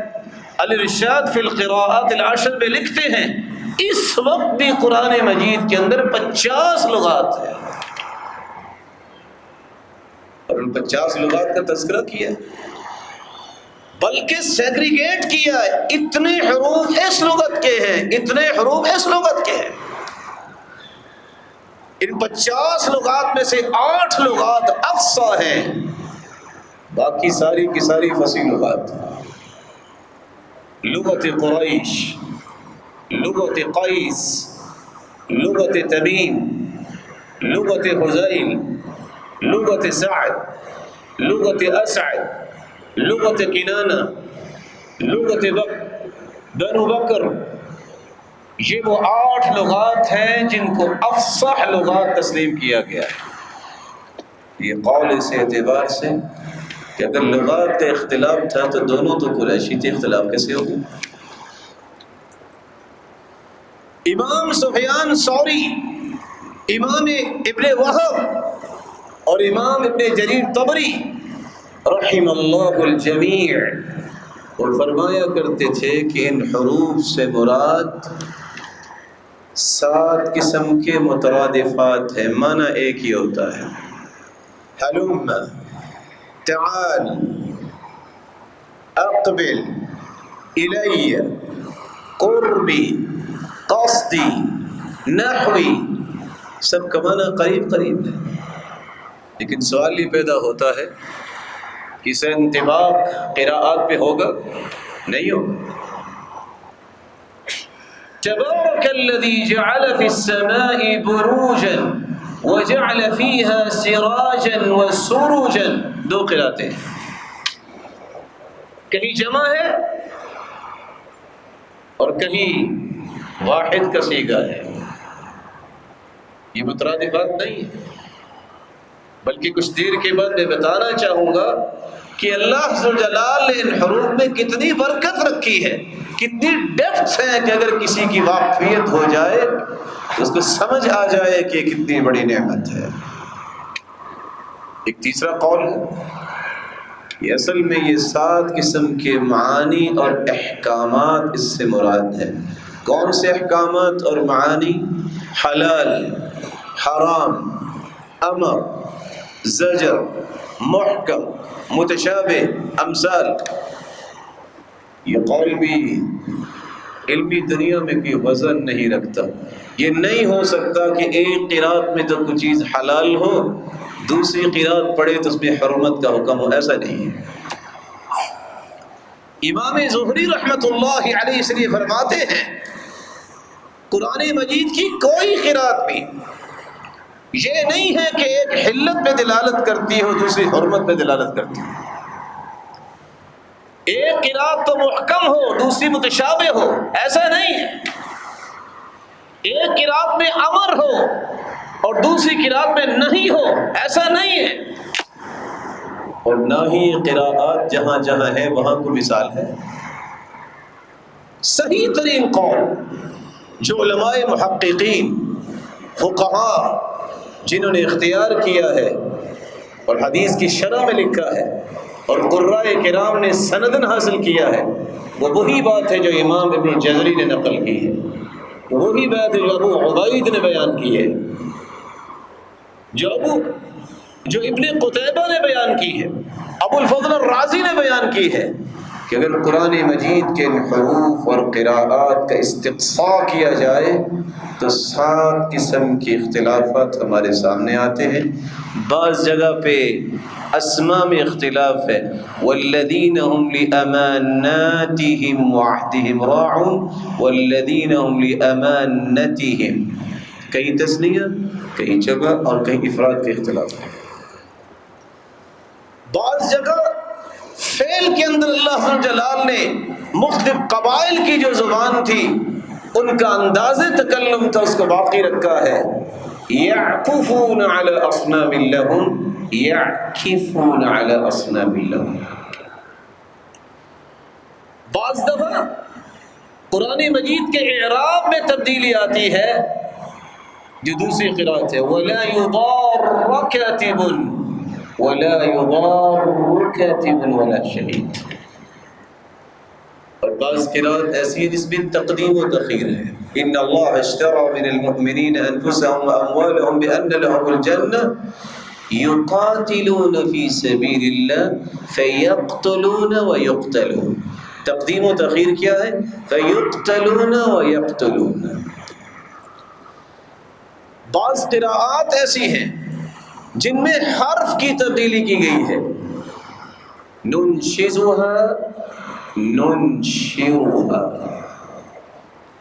الارشاد فی القراءات العشر میں لکھتے ہیں اس وقت بھی قرآن مجید کے اندر 50 لغات ہیں، اور ان 50 لغات کا تذکرہ کیا، بلکہ سیگریگیٹ کیا ہے، اتنے حروف اس لغت کے ہیں، اتنے حروف اس لغت کے ہیں۔ ان 50 لغات میں سے 8 لغات افصیح ہیں، باقی ساری کی ساری فصیح لغات۔ لغت قریش، لغت قیس، لغت تمیم، لغت حذیل، لغت سعد، لغت اسعد، لغت کنانہ، لغت بنو بکر، یہ وہ 8 لغات ہیں جن کو افصح لغات تسلیم کیا گیا ہے۔ یہ قول اس اعتبار سے کہ اگر لغات کا اختلاف تھا تو دونوں تو قریشی تھے، اختلاف کیسے ہو گیا؟ امام سفیان ثوری، امام ابن وہب اور امام ابن جریر طبری رحم اللہ الجمیع، اور فرمایا کرتے تھے کہ ان حروف سے مراد 7 قسم کے مترادفات ہیں، معنی ایک ہی ہوتا ہے۔ حلم، تعال، اقبل، الی، قربی، قصدی، نحوی، سب کا معنی قریب قریب ہے، لیکن سوال یہ پیدا ہوتا ہے کہ اسے انطباق قراءات پہ ہوگا؟ نہیں ہوگا۔ تبارک الذی جعل فی السماء بروجا وجعل فیہا سراجا وسروجا، 2 قراءتیں ہیں، کہیں جمع ہے اور کہیں واحد کا صیغہ ہے۔ یہ مترادفات نہیں ہے، بلکہ کچھ دیر کے بعد میں بتانا چاہوں گا کہ اللہ عز و جلال نے ان حروف میں کتنی برکت رکھی ہے، کتنی ڈیپتھ ہے کہ اگر کسی کی واقفیت ہو جائے تو اس کو سمجھ آ جائے کہ کتنی بڑی نعمت ہے۔ ایک تیسرا قول ہے کہ اصل میں یہ 7 قسم کے معانی اور احکامات اس سے مراد ہیں۔ کون سے احکامات اور معانی؟ حلال، حرام، امر، زجر، محکم، متشابہ، امثال۔ یہ قول بھی علمی دنیا میں کوئی وزن نہیں رکھتا۔ یہ نہیں ہو سکتا کہ ایک قرات میں تو کوئی چیز حلال ہو، دوسری قرات پڑھے تو اس میں حرمت کا حکم ہو، ایسا نہیں ہے۔ امام زہری رحمۃ اللہ علیہ اس لیے فرماتے ہیں قرآن مجید کی کوئی قرات بھی یہ نہیں ہے کہ ایک حلت پہ دلالت کرتی ہو دوسری حرمت پہ دلالت کرتی ہو، ایک قرات تو محکم ہو دوسری متشابہ ہو، ایسا نہیں ہے۔ ایک قرات میں امر ہو اور دوسری قرات میں نہیں ہو، ایسا نہیں ہے۔ اور نہ ہی قراءات جہاں جہاں ہے وہاں کو مثال ہے۔ صحیح ترین قول جو علماء محققین فقہاء جنہوں نے اختیار کیا ہے اور حدیث کی شرح میں لکھا ہے اور قراء کرام نے سندن حاصل کیا ہے، وہ وہی بات ہے جو امام ابن جزری نے نقل کی ہے، وہی بات ہے جو ابو عبید نے بیان کی ہے، جو ابن قتیبہ نے بیان کی ہے، ابو الفضل الرازی نے بیان کی ہے کہ اگر قرآن مجید کے حروف اور قراءات کا استقصاء کیا جائے تو 7 قسم کے اختلافات ہمارے سامنے آتے ہیں۔ بعض جگہ پہ اسماء میں اختلاف ہے، والذین هم لأماناتهم وعهدهم راعون، والذین هم لأمانتهم، کہیں تثنیہ کہیں جگہ اور کہیں افراد کے اختلاف ہے۔ بعض جگہ فعل کے اندر اللہ جلال نے مختلف قبائل کی جو زبان تھی ان کا انداز تکلم تھا اس کو باقی رکھا ہے۔ یعکفون علی اصنام لہم، یعکفون علی اصنام لہم۔ بعض دفعہ قرآن مجید کے اعراب میں تبدیلی آتی ہے جو دوسری قرات ہے، وَلَا يُضَارَّ كَاتِبٌ وَلَا يُضَارُّ كَاتِبٌ وَلَا شَهِيدٌ۔ اور بعض قرات ایسی ہے جس میں تقدیم و تاخیر ہے، ان اللہ اشترى من المؤمنین انفسهم واموالهم بان لهم الجنہ یقاتلون فی سبیل اللہ فیقتلون ویقتلون۔ تقدیم و تاخیر کیا ہے؟ فیقتلون ویقتلون۔ بعض قراءات ایسی ہیں جن میں حرف کی تبدیلی کی گئی ہے، ننشزها ننشرها،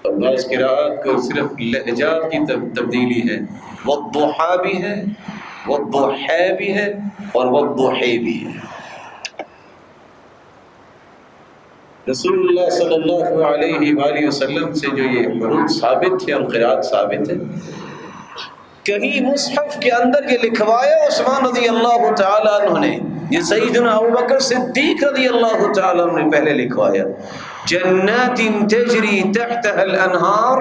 اور بعض قراءات کو صرف لہجات کی تبدیلی ہے، والضحا بھی ہے، والضحا بھی ہے اور والضحی بھی ہے۔ رسول اللہ صلی اللہ علیہ وآلہ وسلم سے جو یہ حروف ثابت ہے اور قراءت ثابت ہے، کہیں مصحف کے اندر یہ لکھوایا عثمان رضی اللہ تعالیٰ عنہ نے، یہ سیدنا ابوبکر صدیق رضی اللہ تعالیٰ عنہ نے پہلے لکھوایا، جنات تجری تحتها الانہار۔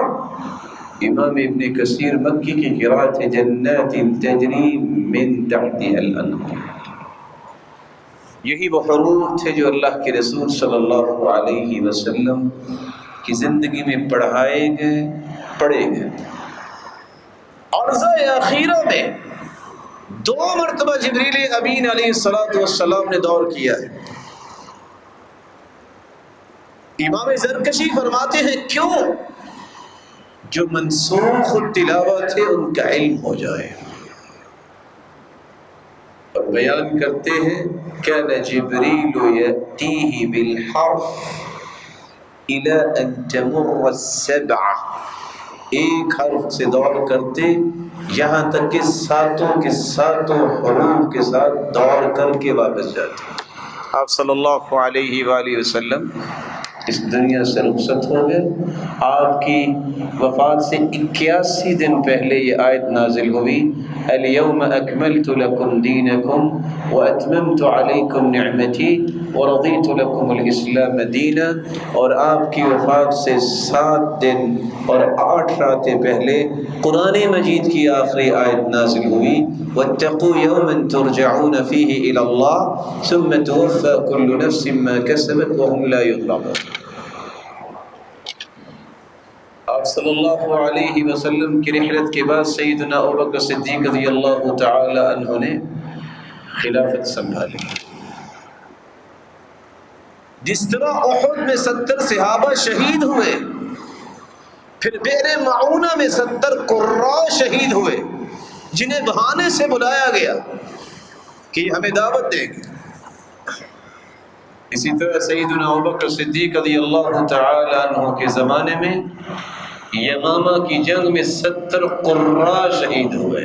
امام ابن کثیر مکی کی قرات ہے جنات تجری من تحتها الانہار۔ یہی وہ حروف تھے جو اللہ کے رسول صلی اللہ علیہ وسلم کی زندگی میں پڑھائے گئے، پڑھے گئے۔ عرضہ اخیرہ میں 2 مرتبہ جبریل امین علیہ السلام نے دور کیا ہے۔ امام زرکشی فرماتے ہیں کیوں؟ جو منسوخ التلاوت ہے ان کا علم ہو جائے، اور بیان کرتے ہیں کان جبریل یأتیہ بالحرف الی ان تمر السبع، ایک حرف سے دور کرتے یہاں تک کہ 7 کے 7 حروف کے ساتھ دور کر کے واپس جاتے۔ آپ صلی اللہ علیہ وآلہ وسلم اس دنیا سے رخصت ہو گئے۔ آپ کی وفات سے 81 دن پہلے یہ آیت نازل ہوئی، الیوم اکملت لکم دینکم واتممت علیکم نعمتی ورضیت لکم الاسلام دینا۔ اور آپ کی وفات سے 7 دن اور 8 راتیں پہلے قرآن مجید کی آخری آیت نازل ہوئی، واتقوا یوما ترجعون فیہ الی اللہ ثم توفی کل نفس ما کسبت وهم لا یظلمون۔ آپ صلی اللہ علیہ وسلم کی رحلت کے بعد سیدنا ابوبکر صدیق رضی اللہ تعالی عنہ نے خلافت سنبھالی۔ جس طرح احد میں 70 صحابہ شہید ہوئے، پھر بئر معونہ میں 70 قراء شہید ہوئے جنہیں بہانے سے بلایا گیا کہ یہ ہمیں دعوت دیں گے، اسی طرح سیدنا ابوبکر صدیق رضی اللہ تعالی عنہ کے زمانے میں یمامہ کی جنگ میں 70 قراء شہید ہوئے،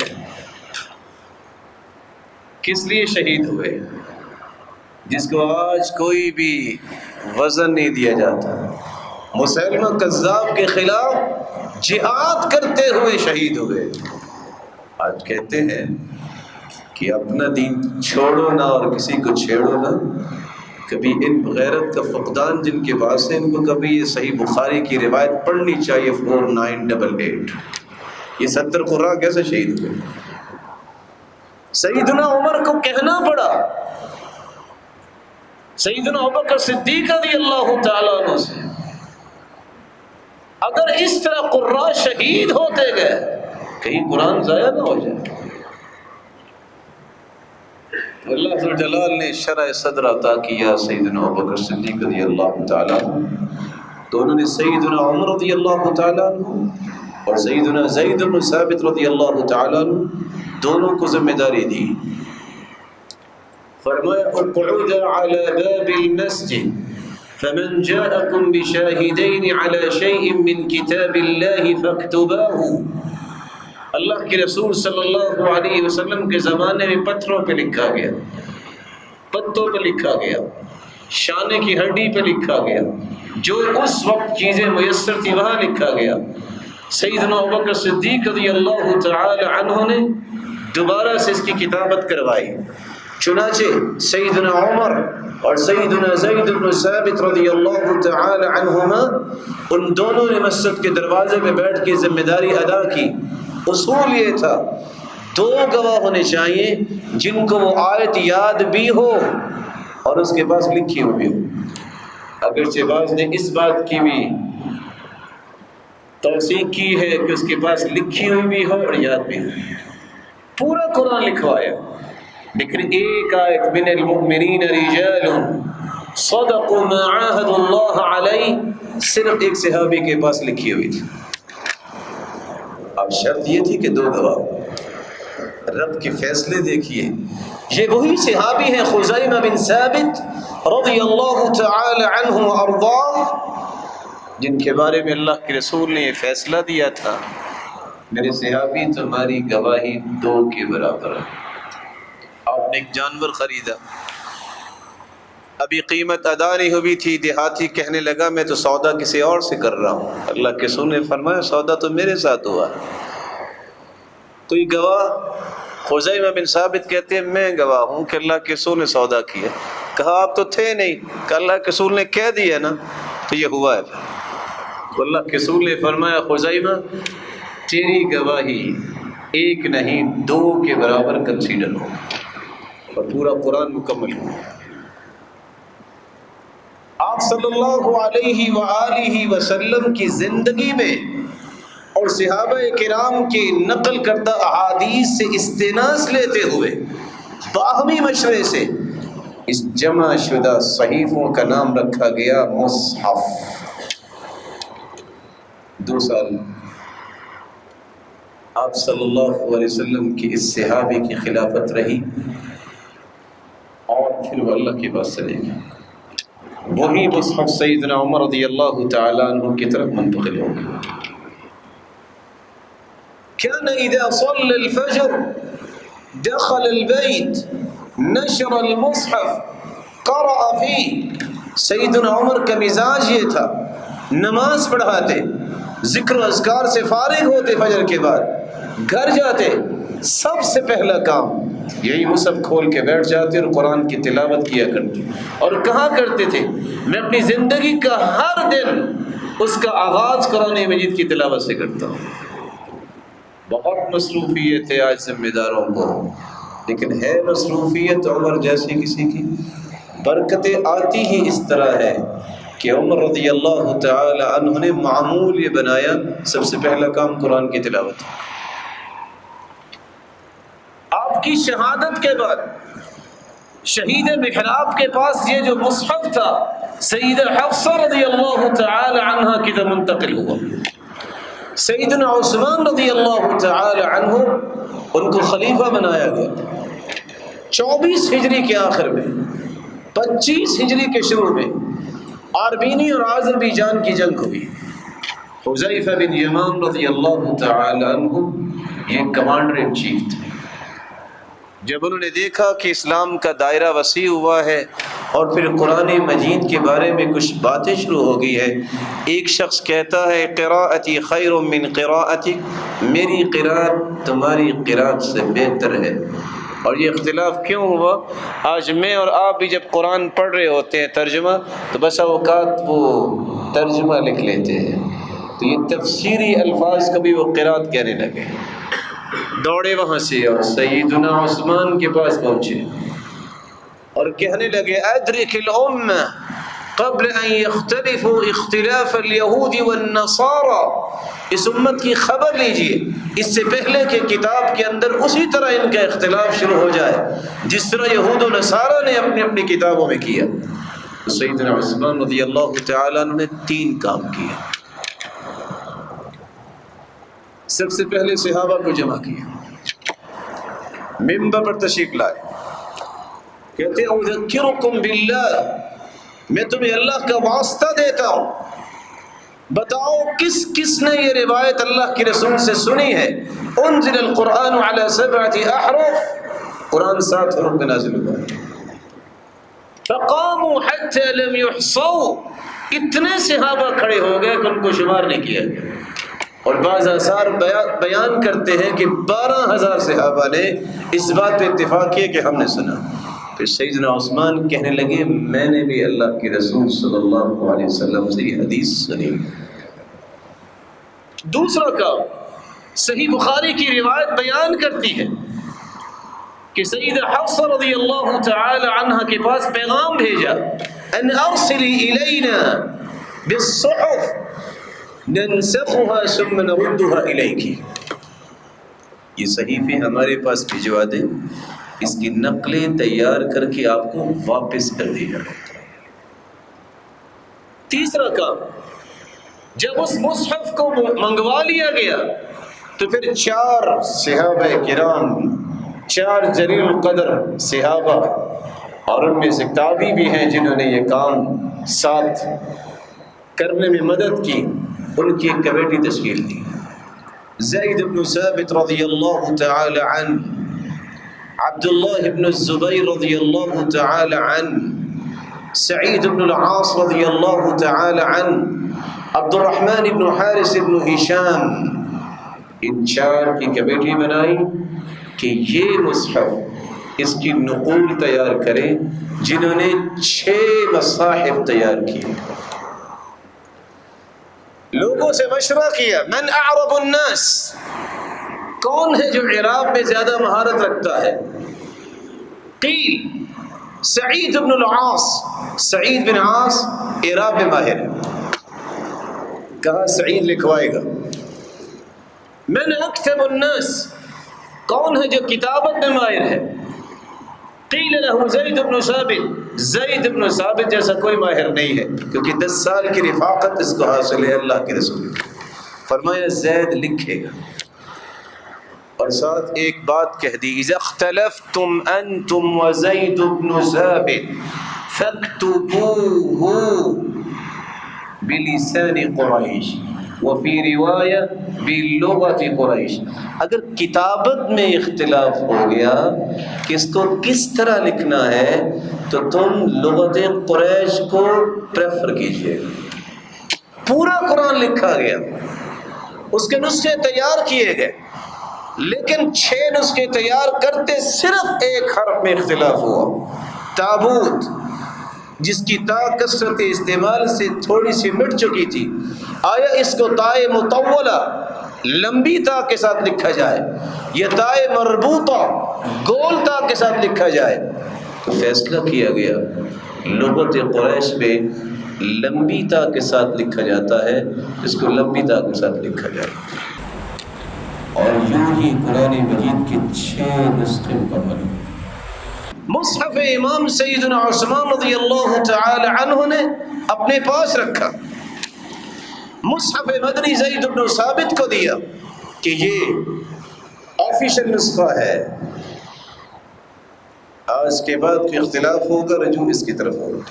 کس لیے شہید ہوئے؟ جس کو آج کوئی بھی وزن نہیں دیا جاتا، مسلمہ کذاب کے خلاف جہاد کرتے ہوئے شہید ہوئے۔ آج کہتے ہیں کہ اپنا دین چھوڑو نہ اور کسی کو چھیڑو نہ۔ کبھی ان غیرت کا فقدان جن کے پاس ہے، ان کو کبھی یہ صحیح بخاری کی روایت پڑھنی چاہیے 4988۔ یہ 70 قراء کیسے شہید ہوئے؟ سیدنا عمر کو کہنا پڑا، سیدنا ابوبکر صدیق رضی اللہ تعالیٰ عنہ سے، اگر اس طرح قراء شہید ہوتے گئے کہیں قرآن ضائع نہ ہو جائے۔ اللہ ذو الجلال نے شرح صدر عطا کیا سیدنا ابوبکر صدیق رضی اللہ تعالیٰ عنہ، تو انہوں نے سیدنا عمر رضی اللہ تعالیٰ عنہ اور سیدنا زید بن ثابت رضی اللہ تعالیٰ عنہ دونوں کو ذمہ داری دی۔ فرمایا اقعد على باب المسجد فمن جاءكم بشاهدين على شيء من كتاب الله فاكتباه۔ اللہ کے رسول صلی اللہ علیہ وسلم کے زمانے میں پتھروں پہ لکھا گیا، پتوں پہ لکھا گیا، شانے کی ہڈی پہ لکھا گیا، جو اس وقت چیزیں میسر تھی وہاں لکھا گیا۔ سیدنا ابوبکر صدیق رضی اللہ تعالی عنہ نے دوبارہ سے اس کی کتابت کروائی۔ چنانچہ سیدنا عمر اور سیدنا زید بن ثابت رضی اللہ تعالی عنہما ان دونوں نے مسجد کے دروازے میں بیٹھ کے ذمہ داری ادا کی۔ اصول یہ تھا 2 گواہ ہونے چاہیے جن کو وہ آیت یاد بھی ہو اور اس کے پاس لکھی ہوئی بھی ہو۔ اگرچہ بعض نے اس بات کی بھی توثیق کی ہے کہ اس کے پاس لکھی ہوئی بھی ہو اور یاد بھی ہو۔ پورا قرآن لکھوایا، لیکن ایک آیت من المؤمنین رجال صدقوا ما عاهدوا اللہ علیہ صرف ایک صحابی کے پاس لکھی ہوئی تھی۔ اب شرط یہ تھی کہ 2 گواہ۔ رب کے فیصلے دیکھیے، یہ وہی صحابی ہیں خزیمہ بن ثابت رضی اللہ تعالی عنہ وارضاہ، جن کے بارے میں اللہ کے رسول نے یہ فیصلہ دیا تھا، میرے صحابی تمہاری گواہی 2 کے برابر ہے۔ آپ نے ایک جانور خریدا، ابھی قیمت ادا نہیں ہوئی تھی، دیہاتی کہنے لگا میں تو سودا کسی اور سے کر رہا ہوں۔ اللہ کے رسول نے فرمایا سودا تو میرے ساتھ ہوا۔ کوئی گواہ؟ خزیمہ بن ثابت کہتے ہیں میں گواہ ہوں کہ اللہ کے رسول نے سودا کیا۔ کہا آپ تو تھے نہیں، کہ اللہ کے رسول نے کہہ دیا نا تو یہ ہوا ہے۔ تو اللہ کے رسول نے فرمایا خزیمہ تیری گواہی 1 نہیں 2 کے برابر کنسیڈر ہو، اور پورا قرآن مکمل ہو۔ آپ صلی اللہ علیہ وآلہ وسلم کی زندگی میں اور صحابہ کرام کے نقل کردہ احادیث سے استناس لیتے ہوئے باہمی مشورے سے اس جمع شدہ صحیفوں کا نام رکھا گیا مصحف۔ 2 سال آپ صلی اللہ علیہ وسلم کی اس صحابی کی خلافت رہی، اور پھر وہ اللہ کے پاس چلے گئے۔ وہی مصحف سیدنا عمر رضی اللہ تعالی عنہ کی طرف منتقل ہو گیا۔ كان اذا صلى الفجر دخل البيت نشر المصحف قرأ فيه۔ سیدنا عمر کا مزاج یہ تھا، نماز پڑھاتے، ذکر و اذکار سے فارغ ہوتے، فجر کے بعد گھر جاتے، سب سے پہلا کام یہی مصحف کھول کے بیٹھ جاتے اور قرآن کی تلاوت کیا کرتے۔ اور کہا کرتے تھے میں اپنی زندگی کا ہر دن اس کا آغاز قرآن مجید کی تلاوت سے کرتا ہوں۔ بہت مصروفیت ہے آج ذمہ داروں کو، لیکن ہے مصروفیت عمر جیسی کسی کی؟ برکتیں آتی ہی اس طرح ہے کہ عمر رضی اللہ تعالی عنہ نے معمول یہ بنایا سب سے پہلا کام قرآن کی تلاوت۔ آپ کی شہادت کے بعد شہید محراب کے پاس یہ جو مصحف تھا سیدہ حفصہ رضی اللہ تعالی عنہ کی طرف منتقل ہوا۔ سیدنا عثمان رضی اللہ تعالی عنہ ان کو خلیفہ بنایا گیا۔ 24 ہجری کے آخر میں، 25 ہجری کے شروع میں آرمینی اور آذربائیجان کی جنگ ہوئی۔ حذیفہ بن یمان رضی اللہ تعالی عنہ یہ کمانڈر ان چیف تھے۔ جب انہوں نے دیکھا کہ اسلام کا دائرہ وسیع ہوا ہے اور پھر قرآن مجید کے بارے میں کچھ باتیں شروع ہو گئی ہے، ایک شخص کہتا ہے قراءتی خیر من قراءتک، میری قراءت تمہاری قراءت سے بہتر ہے۔ اور یہ اختلاف کیوں ہوا؟ آج میں اور آپ بھی جب قرآن پڑھ رہے ہوتے ہیں ترجمہ، تو بس اوقات وہ ترجمہ لکھ لیتے ہیں، تو یہ تفسیری الفاظ کبھی وہ قراءت کہنے لگے، دوڑے وہاں سے اور سیدنا عثمان کے پاس پہنچے اور کہنے لگے ادرک الامہ قبل ان یختلفوا اختلاف الیہود والنصارى، اس امت کی خبر لیجئے اس سے پہلے کہ کتاب کے اندر اسی طرح ان کا اختلاف شروع ہو جائے جس طرح یہود و نصارہ نے اپنی اپنی کتابوں میں کیا۔ سیدنا عثمان رضی اللہ تعالیٰ عنہ نے 3 کام کیے۔ سب سے پہلے صحابہ کو جمع کیا، منبر پر تشریف لائے، کہتے ہیں اذکرکم باللہ، میں تمہیں اللہ کا واسطہ دیتا ہوں، بتاؤ کس کس نے یہ روایت اللہ کے رسول سے سنی ہے؟ انزل القرآن علی 7 احرف، قرآن 7 حروف میں نازل ہوا۔ فقاموا حتی لم یحصوا، اتنے صحابہ کھڑے ہو گئے کہ ان کو شمار نہیں کیا گیا، اور بعض آثار بیان کرتے ہیں کہ 12,000 صحابہ نے اس بات پہ اتفاق کیا کہ ہم نے سنا۔ پھر سیدنا عثمان کہنے لگے میں نے بھی اللہ کے رسول صلی اللہ علیہ وسلم سے یہ حدیث سنی۔ دوسرا کام، صحیح بخاری کی روایت بیان کرتی ہے کہ سیدہ حفصہ رضی اللہ تعالی عنہ کے پاس پیغام بھیجا ان ارسلی الینا بالصحف ننسخها ثم نردها الیک، یہ صحیفے ہمارے پاس بھجوا دیں، اس کی نقلیں تیار کر کے آپ کو واپس کر دی جائے۔ تیسرا کام، جب اس مصحف کو منگوا لیا گیا تو پھر 4 صحابہ کرام، 4 جلیل القدر صحابہ، اور ان میں سے تابعی بھی ہیں جنہوں نے یہ کام ساتھ کرنے میں مدد کی، ان کی ایک کمیٹی تشکیل دی۔ زید بن ثابت رضی اللہ تعالی عنہ، عبداللہ بن الزبیر رضی اللہ تعالی عنہ، سعید بن العاص رضی اللہ تعالی عنہ، عبد الرحمن بن حارث بن ہشام، ان 4 کی کمیٹی بنائی کہ یہ مصحف اس کی نقول تیار کریں، جنہوں نے 6 مصاحف تیار کیے۔ لوگوں سے مشورہ کیا من اعرب الناس، کون ہے جو اعراب میں زیادہ مہارت رکھتا ہے؟ قیل سعید بن العاص، سعید بن عاص اعراب میں ماہر ہے، کہا سعید لکھوائے گا۔ من اکتب الناس، کون ہے جو کتابت میں ماہر ہے؟ قیل له زید بن ثابت، زید بن ثابت جیسا کوئی ماہر نہیں ہے، کیونکہ 10 سال کی رفاقت اس کو حاصل ہے اللہ کے رسول۔ فرمایا زید لکھے گا، اور ساتھ ایک بات کہہ دی اذا اختلفتم انتم وزید بن ثابت فاکتبوه بلسان قریش وفی روایہ بلغت قریش، اگر کتابت میں اختلاف ہو گیا کہ اس کو کس طرح لکھنا ہے تو تم لغت قریش کو پریفر کیجئے۔ پورا قرآن لکھا گیا، اس کے نسخے تیار کیے گئے، لیکن 6 نسخے تیار کرتے صرف ایک حرف میں اختلاف ہوا، تابوت، جس کی تا کثرت استعمال سے تھوڑی سی مٹ چکی تھی، آیا اس کو تائے مطولہ لمبی تا کے ساتھ لکھا جائے یا تائے مربوطہ گول تا کے ساتھ لکھا جائے؟ تو فیصلہ کیا گیا لغت قریش میں لمبی تا کے ساتھ لکھا جاتا ہے، اس کو لمبی تا کے ساتھ لکھا جائے، اور یوں ہی قرآن مجید کے 6 نسخے مکمل ہوئے۔ مصحف امام سیدنا عثمان رضی اللہ تعالی عنہ نے اپنے پاس رکھا، مصحف مدنی زید بن ثابت کو دیا کہ یہ آفیشل نسخہ ہے، آج کے بعد کوئی اختلاف ہوگا رجوع اس کی طرف ہوگا۔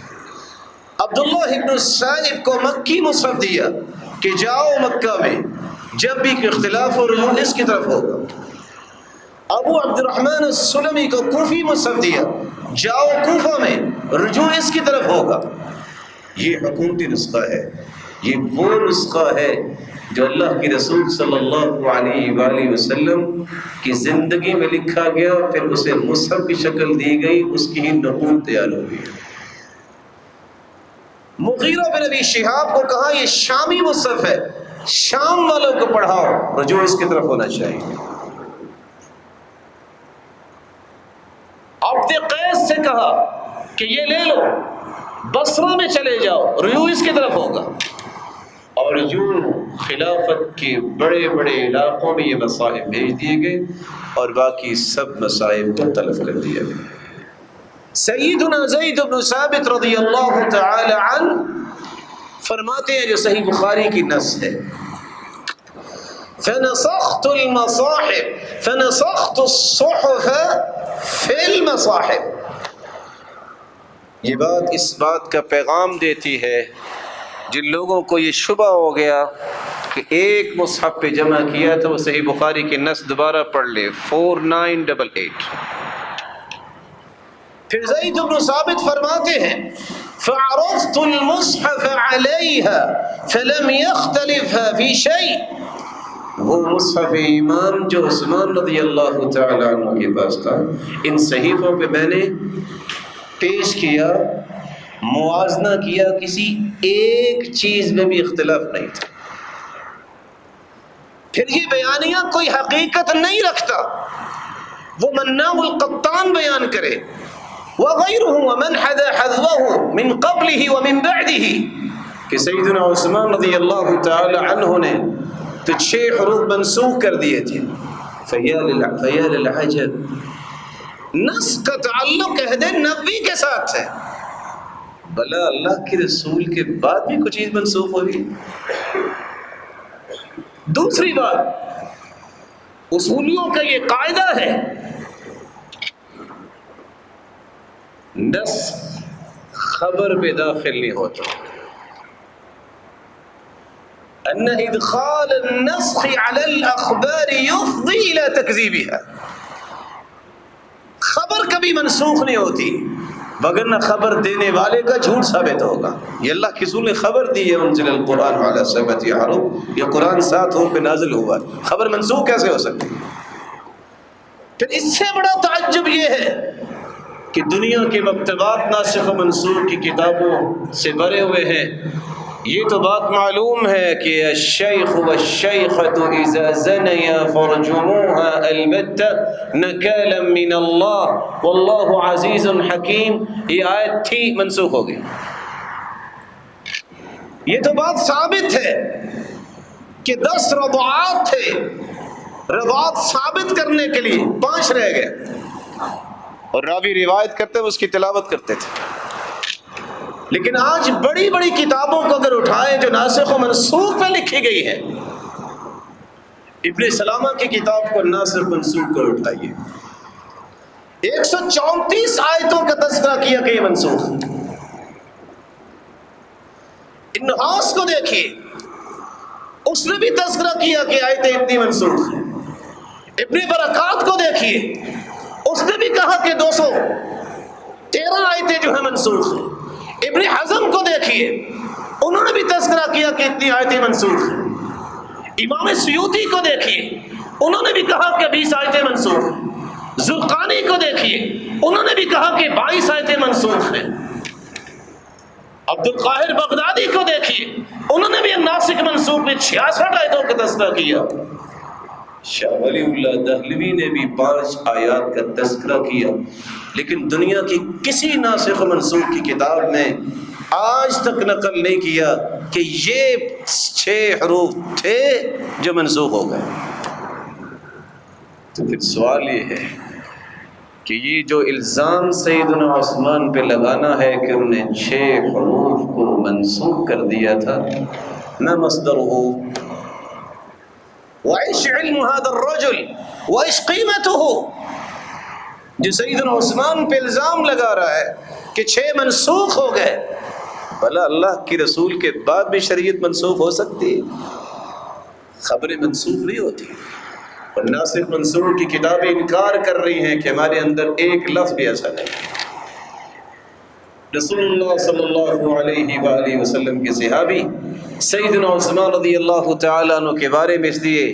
عبداللہ بن السائب کو مکی مصحف دیا کہ جاؤ مکہ میں جب بھی کوئی اختلاف ہو رجوع اس کی طرف ہوگا۔ ابو عبد الرحمن السلمی کو کوفی مصحف دیا، جاؤ کوفہ میں رجوع اس کی طرف ہوگا۔ یہ حکومتی نسخہ ہے، یہ وہ نسخہ ہے جو اللہ کے رسول صلی اللہ علیہ وآلہ وسلم کی زندگی میں لکھا گیا، پھر اسے مصحف کی شکل دی گئی، اس کی ہی نقول تیار ہو گئی۔ مغیرہ بن ابی شہاب کو کہا یہ شامی مصحف ہے، شام والوں کو پڑھاؤ، رجوع اس کی طرف ہونا چاہیے۔ عبد قیس سے کہا کہ یہ لے لو، بصرہ میں چلے جاؤ، رجوع اس کی طرف ہوگا۔ اور یوں خلافت کے بڑے بڑے علاقوں میں یہ مصاحف بھیج دیے گئے اور باقی سب مصاحف کو تلف کر دیا گیا۔ سیدنا زید بن ثابت رضی اللہ تعالی عنہ فرماتے ہیں، جو صحیح بخاری کی نص ہے، فنسخت المصاحف فنسخت الصحف فی المصاحف۔ یہ بات اس بات کا پیغام دیتی ہے جن لوگوں کو یہ شبہ ہو گیا کہ ایک مصحف پہ جمع کیا تو وہ صحیح بخاری کی نص دوبارہ پڑھ لے، 4988۔ پھر زید بن ثابت فرماتے ہیں، فعرضت المصحف علیها فلم يختلفها في شيء۔ وہ مصحف ایمان جو عثمان رضی اللہ تعالی عنہ کے پاس تھا، ان صحیفوں پہ میں نے پیش کیا، موازنہ کیا، کسی ایک چیز میں بھی اختلاف نہیں تھا۔ پھر یہ بیانیہ کوئی حقیقت نہیں رکھتا، وہ مناع القطان بیان کرے، وغیرہ ومن حدا حذوه من قبله ومن بعده، کہ سیدنا عثمان رضی اللہ تعالی عنہ نے تو 6 حروف منسوخ کر دیے تھے۔ فیا للعجب، نص کا تعلق عہد نبوی کے ساتھ ہے، بھلا اللہ کے رسول کے بعد بھی کچھ چیز منسوخ ہوگی۔ دوسری بات، اصولیوں کا یہ قاعدہ ہے، نص خبر پہ داخل نہیں ہوتا، ان ادخال النسخ على الاخبار يفضي الى تكذيبها۔ خبر کبھی منسوخ نہیں ہوتی، وگرنہ خبر دینے والے کا جھوٹ ثابت ہوگا۔ یہ اللہ کے رسول نے خبر دی ہے، انزل القرآن علی 7 حروف، یہ قرآن 7 حروف پہ نازل ہوا، خبر منسوخ کیسے ہو سکتی؟ پھر اس سے بڑا تعجب یہ ہے کہ دنیا کے مکتبات ناسخ و منسوخ کی کتابوں سے بھرے ہوئے ہیں۔ یہ تو بات معلوم ہے کہ الشیخ والشیخۃ اذا زنیا فرجموها البتہ نکالا من اللہ واللہ عزیز حکیم، یہ آیت تھی، منسوخ ہو گئی۔ یہ تو بات ثابت ہے کہ 10 رضعات تھے، رضعات ثابت کرنے کے لیے 5 رہ گئے، اور راوی روایت کرتے ہوئے اس کی تلاوت کرتے تھے۔ لیکن آج بڑی بڑی کتابوں کو اگر اٹھائیں جو ناسخ و منسوخ پہ لکھی گئی ہے، ابن سلامہ کی کتاب کو ناسخ منسوخ پر اٹھائیے، 134 آیتوں کا تذکرہ کیا کہ یہ منسوخ ہے۔ النحاس کو دیکھیے، اس نے بھی تذکرہ کیا کہ آیتیں اتنی منسوخ ہیں۔ ابن برکات کو دیکھیے، اس نے بھی کہا کہ 213 آیتیں جو ہیں منسوخ ہیں۔ ابن حزم کو دیکھیے، انہوں نے بھی تذکرہ کیا کہ اتنی آیتیں منسوخ ہیں۔ امام سیوطی کو دیکھیے، انہوں نے بھی کہا کہ 20 آیتیں منسوخ ہیں۔ زرقانی کو دیکھیے، انہوں نے بھی کہا کہ 22 آیتیں منسوخ ہیں۔ عبد القاہر بغدادی کو دیکھیے، انہوں نے بھی ناسخ منسوخ میں 66 آیتوں کا تذکرہ کیا۔ شاہ ولی اللہ دہلوی نے بھی 5 آیات کا تذکرہ کیا، لیکن دنیا کی کسی ناسخ و منسوخ کی کتاب نے آج تک نقل نہیں کیا کہ یہ 6 حروف تھے جو منسوخ ہو گئے۔ تو پھر سوال یہ ہے کہ یہ جو الزام سیدنا عثمان پہ لگانا ہے کہ انہوں نے 6 حروف کو منسوخ کر دیا تھا، ما مصدرہ، وَإِشْ عِلْمُ هَذَا الرَّجُلِ وَإِشْ قِيمَتُهُ، جو سیدنا عثمان پہ الزام لگا رہا ہے کہ 6 منسوخ ہو گئے، بھلا اللہ کی رسول کے بعد بھی شریعت منسوخ ہو سکتی ہے؟ خبریں منسوخ نہیں ہوتی، اور ناسخ منسوخ کی کتابیں انکار کر رہی ہیں کہ ہمارے اندر ایک لفظ بھی ایسا نہیں۔ رسول اللہ صلی اللہ علیہ وآلہ وسلم کے صحابی سیدنا عثمان رضی اللہ تعالیٰ عنہ کے بارے میں اس لیے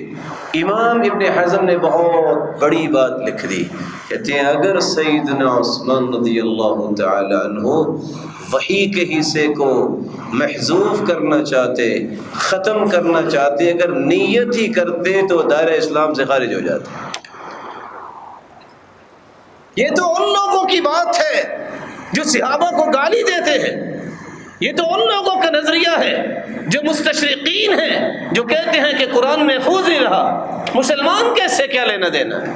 امام ابن حزم نے بہت بڑی بات لکھ دی، کہتے ہیں اگر سیدنا عثمان رضی اللہ تعالیٰ عنہ وحی کے حصے کو محذوف کرنا چاہتے، ختم کرنا چاہتے، اگر نیت ہی کرتے تو دائرہ اسلام سے خارج ہو جاتے۔ یہ تو ان لوگوں کی بات ہے جو صحابہ کو گالی دیتے ہیں، یہ تو ان لوگوں کا نظریہ ہے جو مستشرقین ہیں، جو کہتے ہیں کہ قرآن محفوظ نہیں رہا۔ مسلمان کیسے کیا لینا دینا ہے؟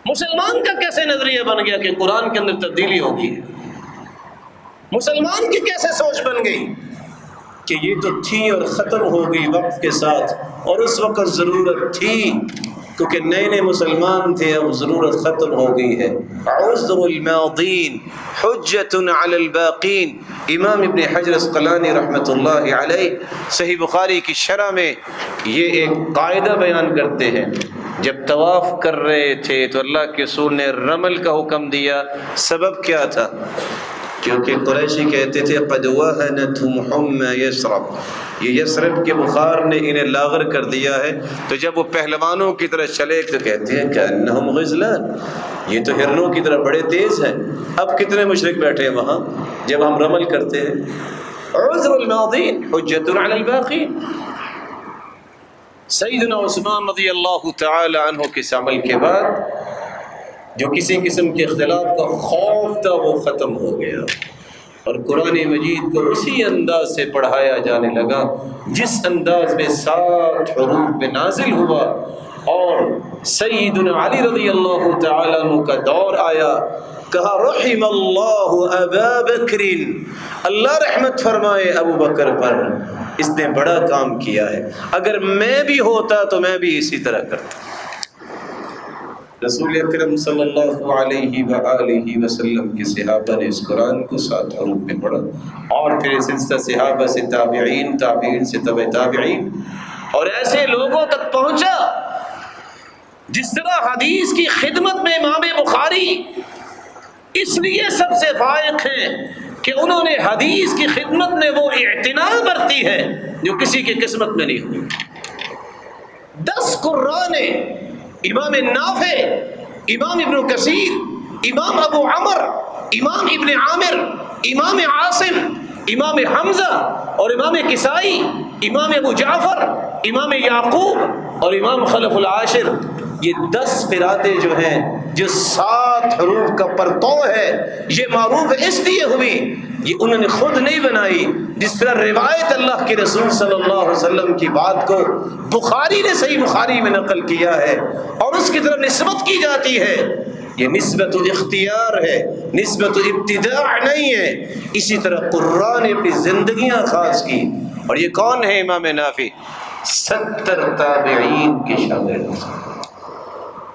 مسلمان کا کیسے نظریہ بن گیا کہ قرآن کے اندر تبدیلی ہوگی؟ مسلمان کی کیسے سوچ بن گئی کہ یہ تو تھی اور ختم ہو گئی وقت کے ساتھ، اور اس وقت ضرورت تھی کیونکہ نئے نئے مسلمان تھے، اب ضرورت ختم ہو گئی ہے۔ عذر الماضین حجت علی الباقین، امام ابن حجر اسقلانی رحمۃ اللہ علیہ صحیح بخاری کی شرح میں یہ ایک قاعدہ بیان کرتے ہیں۔ جب طواف کر رہے تھے تو اللہ کے رسول نے رمل کا حکم دیا، سبب کیا تھا؟ کیونکہ قریشی کہتے تھے قد وہنتہم حمی یثرب، یہ یثرب کے بخار نے انہیں لاغر کر دیا ہے۔ تو جب وہ پہلوانوں کی طرح چلے تو کہتے ہیں کأنہم غزلان، یہ تو ہرنوں کی طرح بڑے تیز ہیں۔ اب کتنے مشرک بیٹھے ہیں وہاں جب ہم رمل کرتے ہیں؟ عذر الماضین حجت علی الباقین۔ سیدنا عثمان رضی اللہ تعالی عنہ کے اس عمل کے بعد جو کسی قسم کے اختلاف کا خوف تھا وہ ختم ہو گیا، اور قرآن مجید کو اسی انداز سے پڑھایا جانے لگا جس انداز میں 7 حروف میں نازل ہوا۔ اور سیدنا علی رضی اللہ تعالیٰ عنہ کا دور آیا، کہا رحم اللہ ابا بکر، اللہ رحمت فرمائے ابو بکر پر، اس نے بڑا کام کیا ہے، اگر میں بھی ہوتا تو میں بھی اسی طرح کرتا۔ رسول اکرم صلی اللہ علیہ وآلہ وسلم کے صحابہ نے اس قرآن کو 7 حروف میں پڑھا، اور پھر سلسلہ صحابہ سے تابعین، تابعین سے تبع تابعین، اور ایسے لوگوں تک پہنچا جس طرح حدیث کی خدمت میں امام بخاری اس لیے سب سے فائق ہیں کہ انہوں نے حدیث کی خدمت میں وہ اعتنا برتی ہے جو کسی کی قسمت میں نہیں ہوئی۔ 10 قراء نے امام نافع، امام ابن کثیر، امام ابو عمر، امام ابن عامر، امام عاصم، امام حمزہ اور امام کسائی، امام ابو جعفر، امام یعقوب اور امام خلف العاشر، یہ 10 قراتیں جو ہیں جو 7 حروف کا پرتو ہے، یہ معروف اس لیے ہوئی، یہ انہوں نے خود نہیں بنائی، جس طرح روایت اللہ کے رسول صلی اللہ علیہ وسلم کی بات کو بخاری نے صحیح بخاری میں نقل کیا ہے اور اس کی طرف نسبت کی جاتی ہے، یہ نسبت الاختیار ہے، نسبت ابتداع نہیں ہے۔ اسی طرح قرآن نے اپنی زندگیاں خاص کی، اور یہ کون ہے؟ امام نافع 70 تابعین کے شاگرد۔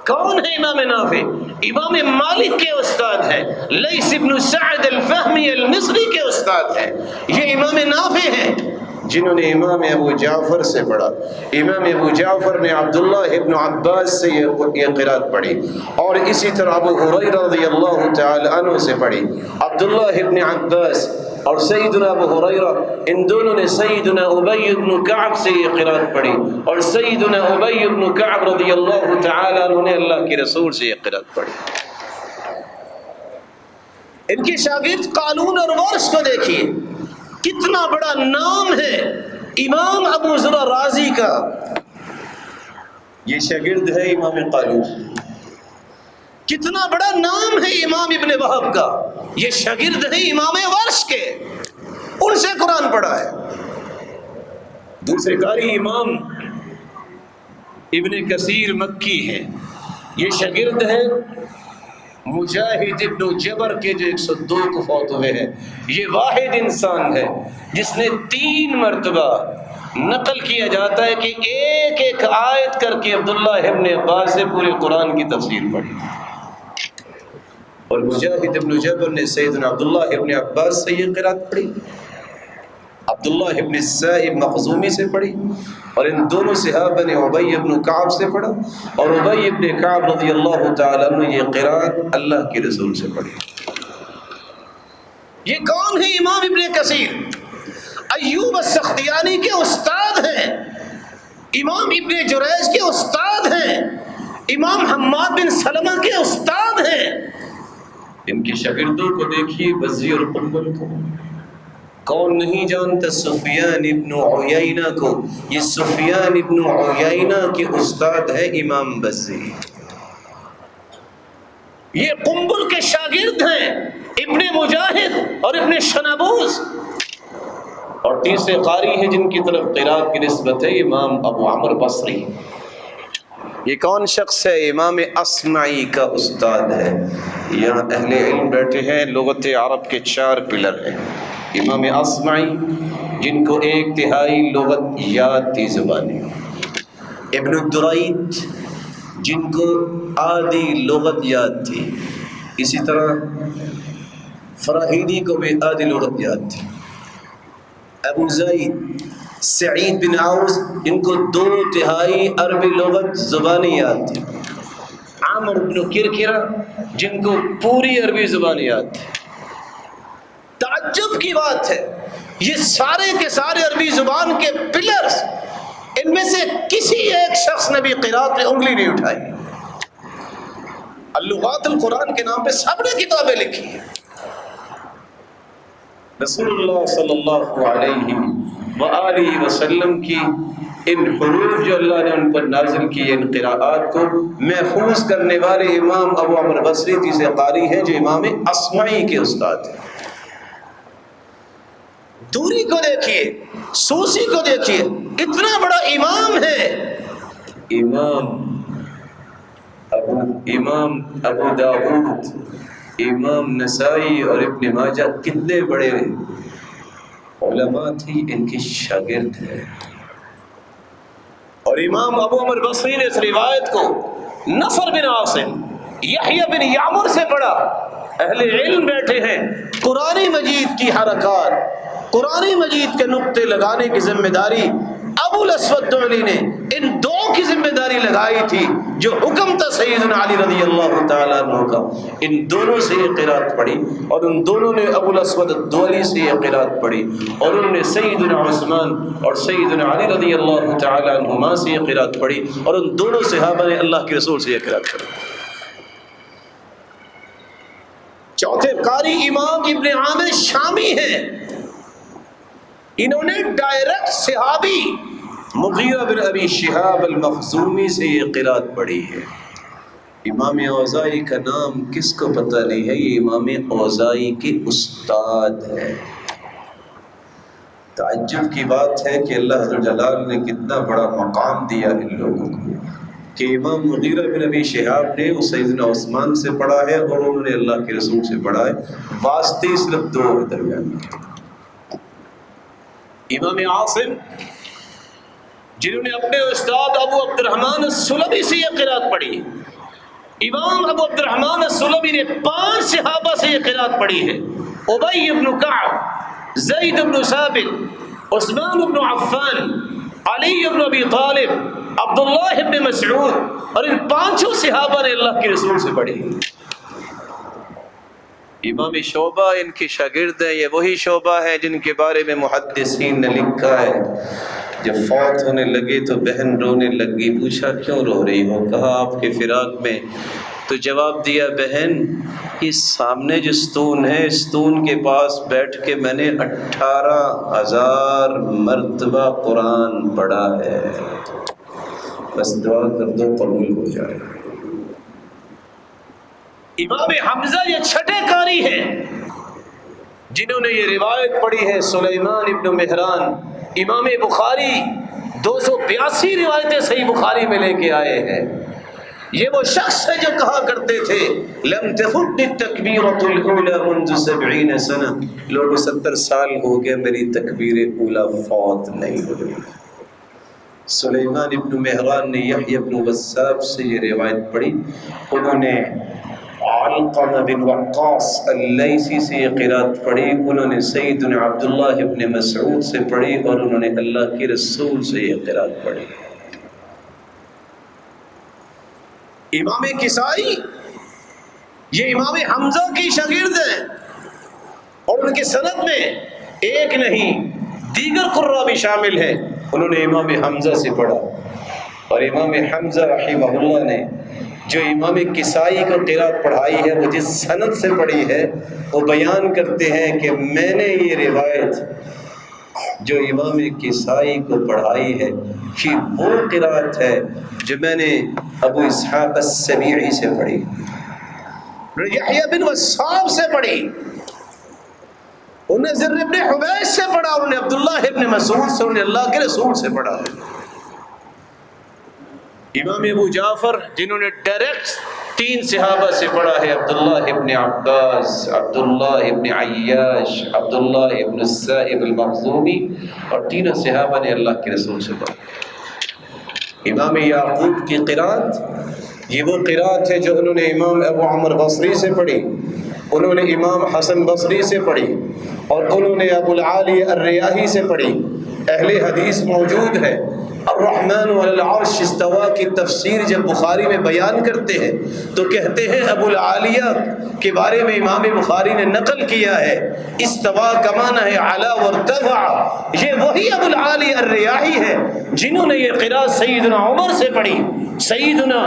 کون ہے امام نافع؟ امام مالک کے استاد ہیں، لیث بن سعد الفہمی المصری کے استاد ہیں، یہ امام نافع ہیں جنہوں نے امام ابو جعفر سے پڑھا۔ امام ابو جعفر نے عبداللہ ابن عباس سے یہ قرات پڑھی، اور اسی طرح ابو ہریرہ رضی اللہ تعالی عنہ سے پڑھی۔ عبداللہ ابن عباس اور سیدنا ابو ہریرہ، ان دونوں نے سیدنا ابی بن کعب سے یہ قرات پڑھی، اور سیدنا ابی بن کعب رضی اللہ تعالی عنہ نے اللہ کے رسول سے یہ قرات پڑھی۔ ان کے شاگرد قالون اور ورش کو دیکھیے، کتنا بڑا نام ہے امام ابو ذر رازی کا، یہ شاگرد ہے امام قالون۔ کتنا بڑا نام ہے امام ابن وہب کا، یہ شاگرد ہے امام ورش کے، ان سے قرآن پڑھا ہے۔ دوسرے قاری امام ابن کثیر مکی ہیں، یہ شاگرد ہیں مجاہد ابن جبر کے جو 102 کو فوت ہوئے ہیں۔ یہ واحد انسان ہے جس نے 3 مرتبہ نقل کیا جاتا ہے کہ ایک ایک آیت کر کے عبداللہ ابن عباس سے پورے قرآن کی تفسیر پڑھی، اور مجاہد ابن جبر نے سیدنا عبداللہ ابن عباس سے یہ قرات پڑھی۔ عبداللہ ابن السائب مخزومی سے پڑھی، اور ان دونوں صحابہ نے ابی ابن کعب سے پڑھا، اور ابی ابن کعب رضی اللہ تعالیٰ عنہ یہ قرات اللہ کے رسول سے پڑھی۔ یہ کون ہے؟ امام ابن کثیر ایوب السختیانی کے استاد ہیں، امام ابن جریج کے استاد ہیں، امام حماد بن سلمہ کے استاد ہیں۔ ان کے شاگردوں کو دیکھیے، بزی اور قنبل کو۔ کون نہیں جانتا سفیان ابن عیینہ کو؟ یہ سفیان ابن عیینہ کے استاد ہے امام بزی۔ یہ قنبل کے شاگرد ہیں ابن مجاہد اور ابن شنابوز، اور تیسرے قاری ہیں جن کی طرف قرات کی نسبت ہے امام ابو عمر بصری۔ یہ کون شخص ہے؟ امام اصمعی کا استاد ہے۔ یہاں اہل علم بیٹھے ہیں، لغت عرب کے 4 پلر ہیں۔ امام اصمعی جن کو 1/3 لغت یاد تھی زبانی، ابن الدرائد جن کو آدھی لغت یاد تھی، اسی طرح فراہیدی کو بھی آدھی لغت یاد تھی، ابو زید سعید بن عوض جن کو 2/3 عربی لغت زبانی یاد تھی، عامر بن کرکرہ جن کو پوری عربی زبان یاد تھی۔ تعجب کی بات ہے، یہ سارے کے سارے عربی زبان کے پلرز، ان میں سے کسی ایک شخص نے بھی قرات میں انگلی نہیں اٹھائی۔ اللغات القرآن کے نام پہ سب نے کتابیں لکھی ہیں۔ رسول اللہ صلی اللہ علیہ وآلہ وسلم کی ان حروف جو اللہ نے ان پر نازل کی، ان قراءات کو محفوظ کرنے والے امام ابو عمر بصری تیسرے قاری ہیں جو امام اصمعی کے استاد ہیں۔ دوری کو دیکھیے، سوسی کو دیکھیے، اتنا بڑا امام ہے۔ امام ابو داؤد، امام نسائی اور ابن ماجہ کتنے بڑے علماء تھی، ان کی شاگرد ہے۔ اور امام ابو عمر بصری نے اس روایت کو نصر بن عاصم، یحییٰ بن یعمر سے پڑھا۔ اہل علم بیٹھے ہیں، قرآن مجید کی حرکات، قرآن مجید کے نقطے لگانے کی ذمہ داری ابو الاسود دعلی نے ان 2 کی ذمہ داری لگائی تھی جو حکم تھا سیدنا علی رضی اللہ تعالیٰ عنہ کا۔ ان دونوں سے یہ قرات پڑھی، اور ان دونوں نے ابو الاسود دعلی سے یہ قرات پڑھی، اور انہوں نے سیدنا عثمان اور سیدنا علی رضی اللہ تعالیٰ عنہما سے یہ قرات پڑھی، اور ان دونوں صحابہ نے اللہ کے رسول سے یہ قرات پڑھی۔ چوتھے قاری امام ابن عامر شامی ہیں، انہوں نے ڈائریکٹ صحابی مغیرہ بن ابی شہاب المخزومی سے یہ قرات پڑھی ہے۔ امام اوزاعی کا نام کس کو پتہ نہیں ہے؟ یہ امام اوزاعی کے استاد ہے۔ تعجب کی بات ہے کہ اللہ عز و جلال نے کتنا بڑا مقام دیا ان لوگوں کو کہ امام مغیرہ بن ابی شہاب نے وہ سیدنا عثمان سے پڑھا ہے، اور انہوں نے اللہ کے رسول سے پڑھا ہے، واسطے صرف 2 کے درمیان کے۔ امام عاصم جنہوں نے اپنے استاد ابو عبد الرحمن السلمی سے یہ قرات پڑھی، امام ابو عبد الرحمن السلمی نے 5 صحابہ سے یہ قرات پڑھی ہے، ابی بن کعب، زید بن ثابت، عثمان بن عفان، علی بن ابی طالب، عبداللہ بن مسعود، اور ان 5 صحابہ نے اللہ کے رسول سے پڑھی۔ امام شعبہ ان کے شاگرد ہیں، یہ وہی شعبہ ہے جن کے بارے میں محدثین نے لکھا ہے جب فوت ہونے لگے تو بہن رونے لگی، پوچھا کیوں رو رہی ہو؟ کہا آپ کے فراق میں۔ تو جواب دیا، بہن یہ سامنے جو ستون ہے، ستون کے پاس بیٹھ کے میں نے 18,000 مرتبہ قرآن پڑھا ہے، بس دعا کر دو قبول ہو جائے۔ امام حمزہ یہ 6ٹھے قاری ہیں جنہوں نے یہ روایت پڑھی ہے، سلیمان ابن مہران۔ امام بخاری 282 روایتیں صحیح بخاری میں لے کے آئے ہیں۔ یہ وہ شخص ہے جو کہا کرتے تھے لم تفت التکبیرۃ الاولی منذ 70 سنہ، لوگوں 70 سال ہو گئے میری تکبیر اولا فوت نہیں ہوئی۔ سلیمان ابن مہران نے یحییٰ ابن وثاب سے یہ روایت پڑھی، انہوں نے علقمہ بن وقاص اللیثی سے یہ قرات پڑھی، انہوں نے سیدنا عبداللہ ابن مسعود سے پڑھی، اور انہوں نے اللہ کے رسول سے یہ قرات پڑھی۔ امام کسائی یہ امام حمزہ کی شاگرد ہیں، اور ان کے سند میں ایک نہیں دیگر قراء بھی شامل ہیں۔ انہوں نے امام حمزہ سے پڑھا، اور امام حمزہ رحمہ اللہ نے جو امام کسائی کو قرات پڑھائی ہے، وہ جس سند سے پڑھی ہے، وہ بیان کرتے ہیں کہ میں نے یہ روایت جو امام کسائی کو پڑھائی ہے کہ وہ قرات ہے جو میں نے ابو اسحاق السبیعی سے پڑھی، یحییٰ بن وصاب سے پڑھی، انہوں نے زر ابن حبیش سے پڑھا، انہوں نے عبداللہ ابن مسعود سے، انہوں نے اللہ کے رسول سے پڑھا ہے۔ امام ابو جعفر جنہوں نے ڈائریکٹ 3 صحابہ سے پڑھا ہے، عبداللہ ابن عباس، عبداللہ ابن عیاش، عبداللہ ابن السائب المخزومی، اور تینوں صحابہ نے اللہ کے رسول سے پڑھا۔ امام یعقوب کی قرات یہ وہ قرات ہے جو انہوں نے امام ابو عمر بصری سے پڑھی، انہوں نے امام حسن بصری سے پڑھی، اور انہوں نے ابو العالی الریاحی سے پڑھی۔ اہل حدیث موجود ہے، الرحمن علی العرش استوا کی تفسیر جب بخاری میں بیان کرتے ہیں تو کہتے ہیں ابو العالیہ کے بارے میں امام بخاری نے نقل کیا ہے، استوا کا معنی ہے علا وارتفع، یہ وہی ابو العالی الریاحی ہے جنہوں نے یہ قرات سیدنا عمر سے پڑھی، سیدنا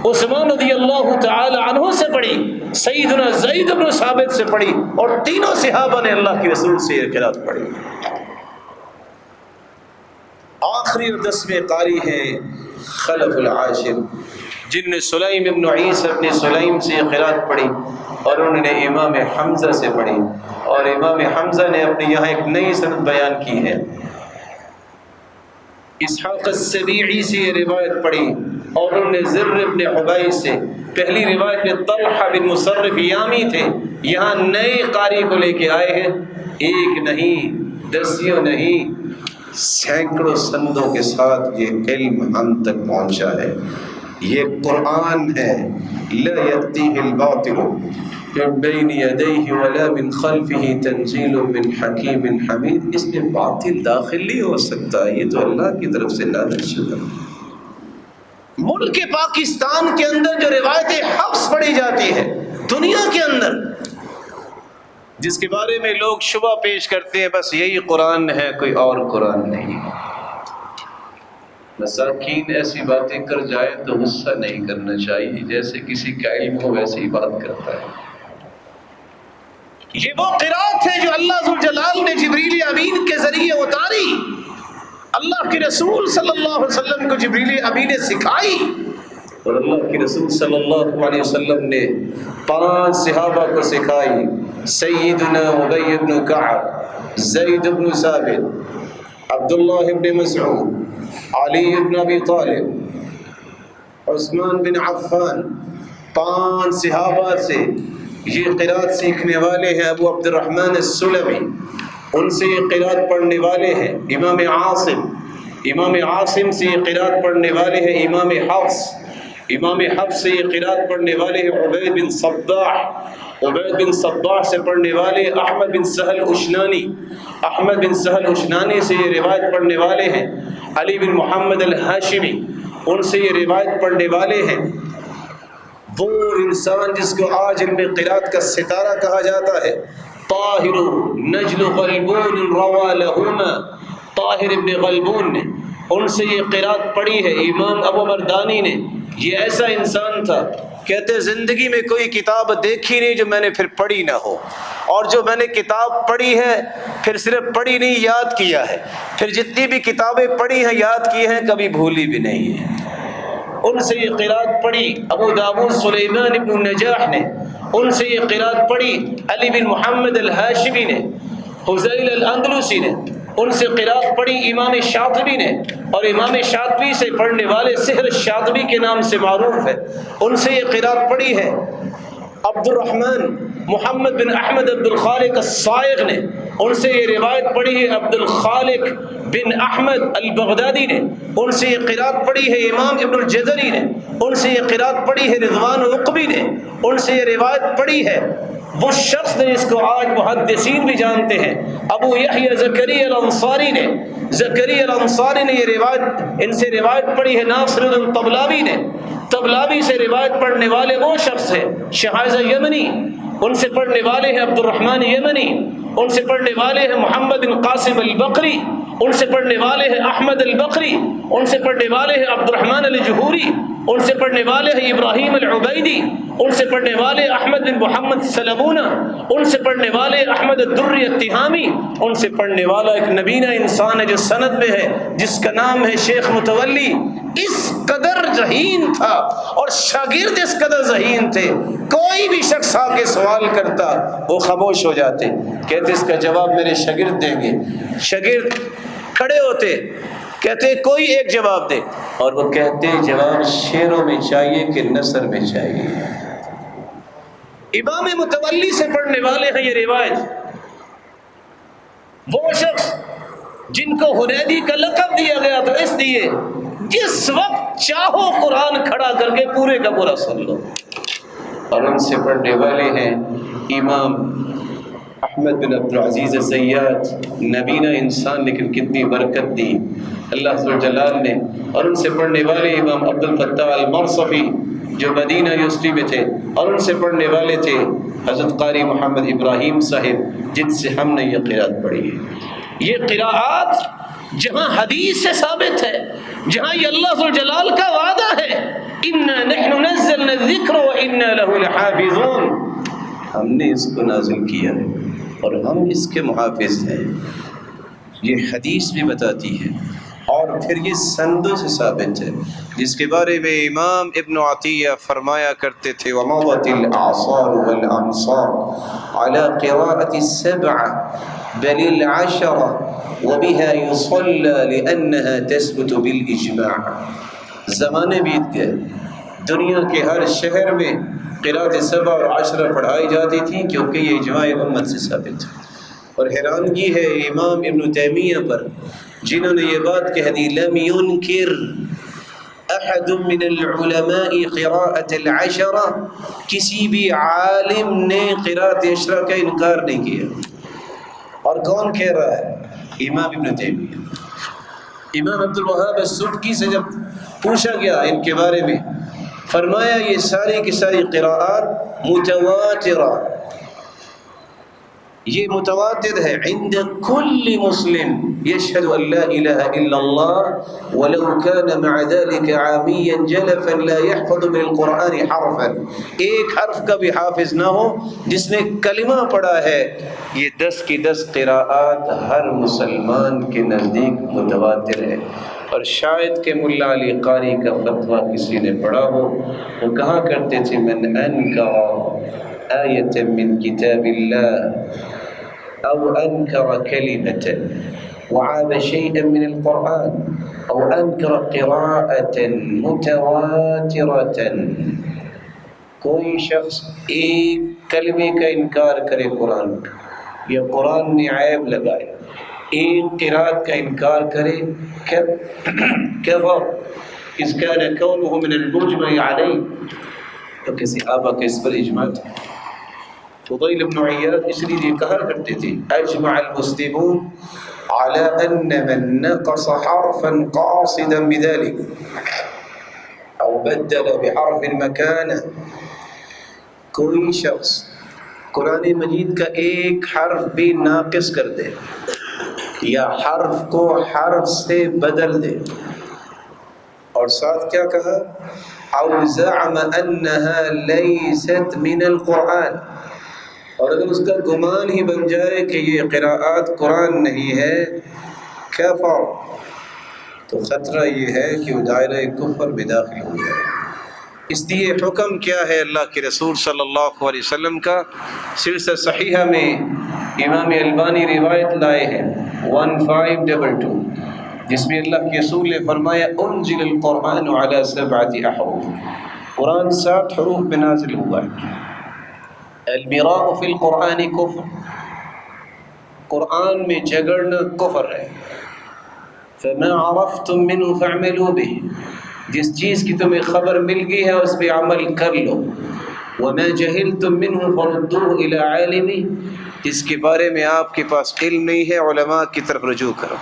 عثمان رضی اللہ تعالی عنہ سے پڑھی، سیدنا زید بن ثابت سے پڑھی، اور تینوں صحابہ نے اللہ کے رسول سے یہ قرات پڑھی۔ آخری اور 10ویں قاری ہیں خلف العاشر، جن نے سلیم ابن عیسیٰ ابن سلیم سے یہ قرات پڑھی، اور انہوں نے امام حمزہ سے پڑھی، اور امام حمزہ نے اپنے یہاں ایک نئی سند بیان کی ہے۔ اسحاق السبیعی سے یہ روایت پڑھی، اور انہوں نے زر ابن حبیش سے۔ پہلی روایت میں طلحہ بن مصرف یامی تھے، یہاں نئے قاری کو لے کے آئے ہیں، ایک نہیں، 10 نہیں، سینکڑوں سندوں کے ساتھ یہ علم ہم تک پہنچا ہے۔ یہ قرآن ہے، لا یأتیہ الباطل من بین یدیہ ولا من خلفہ تنزیل من حکیم حمید، اس میں باطل داخل نہیں ہو سکتا، یہ تو اللہ کی طرف سے نازل شدہ۔ ملک پاکستان کے اندر جو روایت حفظ پڑھی جاتی ہے دنیا کے اندر، جس کے بارے میں لوگ شبہ پیش کرتے ہیں بس یہی قرآن ہے، کوئی اور قرآن نہیں۔ مساکین ایسی باتیں کر جائے تو غصہ نہیں کرنا چاہیے، جیسے کسی کا علم ہو ویسے ہی بات کرتا ہے۔ یہ وہ قرات ہے جو اللہ ذوالجلال نے جبریل امین کے ذریعے اتاری، اللہ کے رسول صلی اللہ علیہ وسلم کو جبریل امین نے سکھائی، اور اللہ کے رسول صلی اللہ علیہ وسلم نے 5 صحابہ کو سکھائی، سیدنا ابی بن کعب، زید بن ثابت، عبداللہ بن مسعود، علی بن ابی طالب، عثمان بن عفان، 5 صحابہ سے یہ قرات سیکھنے والے ہیں۔ ابو عبد الرحمن السلمی ان سے یہ قرات پڑھنے والے ہیں۔ امام عاصم سے یہ قرات پڑھنے والے ہیں۔ امام حفص سے یہ قرات پڑھنے والے ہیں عبید بن صباح سے پڑھنے والے احمد بن سہل اشنانی سے یہ روایت پڑھنے والے ہیں۔ علی بن محمد الہاشمی ان سے یہ روایت پڑھنے والے ہیں۔ وہ انسان جس کو آج علم قرات کا ستارہ کہا جاتا ہے، طاہر نجل غلبون روا لہما، طاہر ابن غلبون نے ان سے یہ قرات پڑھی ہے۔ امام ابو مردانی نے، یہ ایسا انسان تھا، کہتے زندگی میں کوئی کتاب دیکھی نہیں جو میں نے پھر پڑھی نہ ہو، اور جو میں نے کتاب پڑھی ہے پھر صرف پڑھی نہیں یاد کیا ہے، پھر جتنی بھی کتابیں پڑھی ہیں یاد کی ہیں، کبھی بھولی بھی نہیں ہے۔ ان سے یہ قرات پڑھی ابو داؤد سلیمان ابن نجاح نے، ان سے یہ قرات پڑھی علی بن محمد الہاشمی نے، حزیل الاندلسی نے، ان سے قرات پڑھی امام شاطبی نے، اور امام شاطبی سے پڑھنے والے سحر شاطبی کے نام سے معروف ہے، ان سے یہ قرات پڑھی ہے عبد الرحمن محمد بن احمد عبد الخالق الصائغ نے، ان سے یہ روایت پڑھی ہے عبد الخالق بن احمد البغدادی نے، ان سے یہ قرات پڑھی ہے امام ابن الجزری نے، ان سے یہ قرات پڑھی ہے رضوان العقبی نے، ان سے یہ روایت پڑھی ہے وہ شخص نے جس کو آج محدثین بھی جانتے ہیں، ابو یحییٰ زکریا الانصاری نے، زکریا الانصاری نے یہ روایت، ان سے روایت پڑھی ہے ناصر الدین طبلاوی نے، طبلاوی سے روایت پڑھنے والے وہ شخص ہیں شہازہ یمنی، ان سے پڑھنے والے ہیں عبد الرحمن یمنی، ان سے پڑھنے والے ہیں محمد بن قاسم البقری، ان سے پڑھنے والے ہیں احمد البقری، ان سے پڑھنے والے ہیں عبد الرحمن الجہوری، ان سے پڑھنے والے ہیں ابراہیم العبیدی، ان سے پڑھنے والے احمد بن محمد سلمونہ، ان سے پڑھنے والے احمد الدری التہامی، ان سے پڑھنے والا ایک نبینہ انسان ہے جو سند میں ہے جس کا نام ہے شیخ متولی۔ اس قدر ذہین تھا اور شاگرد اس قدر ذہین تھے، کوئی بھی شخص آ کے سوال کرتا وہ خاموش ہو جاتے، کہتے اس کا جواب میرے شاگرد دیں گے۔ شاگرد کھڑے ہوتے، کہتے کوئی ایک جواب دے، اور وہ کہتے جواب شعروں میں چاہیے کہ نثر میں چاہیے۔ امام متولی سے پڑھنے والے ہیں یہ روایت، وہ شخص جن کو حنیدی کا لقب دیا گیا تھا اس لیے جس وقت چاہو قرآن کھڑا کر کے پورے کا پورا سن لو، اور ان سے پڑھنے والے ہیں امام احمد بن عبد العزیز الزیات، نبینہ انسان لیکن کتنی برکت دی اللہ ذو الجلال نے، اور ان سے پڑھنے والے امام عبد الفتاح المرصفی جو مدینہ یونیورسٹی میں تھے، اور ان سے پڑھنے والے تھے حضرت قاری محمد ابراہیم صاحب جن سے ہم نے یہ قرات پڑھی ہے۔ یہ قراءات جہاں حدیث سے ثابت ہے، جہاں یہ اللہ ذو الجلال کا وعدہ ہے اِنَّا نَحْنُ نَزَّلْنَا الذِّكْرَ وَإِنَّا لَهُ لَحَافِظُونَ، ہم نے اس کو نازل کیا ہے اور ہم اس کے محافظ ہیں، یہ حدیث بھی بتاتی ہے اور پھر یہ سندوں سے ثابت ہے، جس کے بارے میں امام ابن عطیہ فرمایا کرتے تھے وَمَضَتِ الْأَعْصَارُ وَالْأَمْصَارُ عَلَى قِرَاءَةِ السَّبْعَ بَلِ الْعَشَرَ وَبِهَا يُصَلَّى لِأَنَّهَا تَثْبُتُ بِالْإِجْمَاعِ۔ زمانے بیت گئے، دنیا کے ہر شہر میں قرأت 7 اور 10 پڑھائی جاتی تھی کیونکہ یہ اجماع امت سے ثابت ہے۔ اور حیرانگی ہے امام ابن تیمیہ پر جنہوں نے یہ بات کہہ دی لم ينکر احد من العلماء قراءة 10، کسی بھی عالم نے قراءت 10 کا انکار نہیں کیا۔ اور کون کہہ رہا ہے؟ امام ابن تیمیہ۔ امام عبد الوہاب السبکی سے جب پوچھا گیا ان کے بارے میں، فرمایا یہ ساری کی ساری قراءات متواترہ، یہ متواتر ہے عند کل مسلم یشہد ان لا الہ الا اللہ ولو کان مع ذلك عامیا جلفا لا يحفظ من القرآن حرفا، ایک حرف کا بھی حافظ نہ ہو جس نے کلمہ پڑھا ہے۔ یہ 10 کی 10 قراءات ہر مسلمان کے نزدیک متواتر ہے۔ اور شاید کہ ملا علی قاری کا فتویٰ کسی نے پڑھا ہو، وہ کہا کرتے تھے من انکر آیۃ من کتاب اللہ او انکر کلمۃ وعاب شیئا من القرآن او انکر قراءۃ متواترۃ، کوئی شخص ایک کلمے کا انکار کرے قرآن کا یا قرآن میں عیب لگائے، ایک قرات کا انکار کرے، کفر اس کان کونه من المجمع علیہ، تو کسی آبا کے اس پر اجماع تھا۔ فضیل بن عیاض اس لیے کہا کرتے تھے اجمع المسلمون على ان من نقص حرفا قاصدا بذلك او بدل بحرف مكانه، کوئی شخص قرآن مجید کا ایک حرف بھی ناقص کر دے یا حرف کو حرف سے بدل دے، اور ساتھ کیا کہا او زعم انها ليست من القرآن، اور اگر اس کا گمان ہی بن جائے کہ یہ قراءات قرآن نہیں ہے، کفر، تو خطرہ یہ ہے کہ وہ دائرہ کفر میں داخل ہو جائے۔ اس لیے حکم کیا ہے اللہ کے رسول صلی اللہ علیہ وسلم کا؟ سلسلہ صحیحہ میں امام البانی روایت لائے ہیں 1522 جس میں اللہ کے رسول نے فرمایا انزل القرآن علی 7 احرف، قرآن 7 حروف میں نازل ہوا ہے۔ المیراء فی القرآن کفر، قرآن میں جھگڑنا کفر ہے۔ فما عرفتم منه فاعملوا به، جس چیز کی تمہیں خبر مل گئی ہے اس پہ عمل کر لو. وما جہلتم منه فردوه الى عالمه، جس کے بارے میں آپ کے پاس علم نہیں ہے علماء کی طرف رجوع کرو.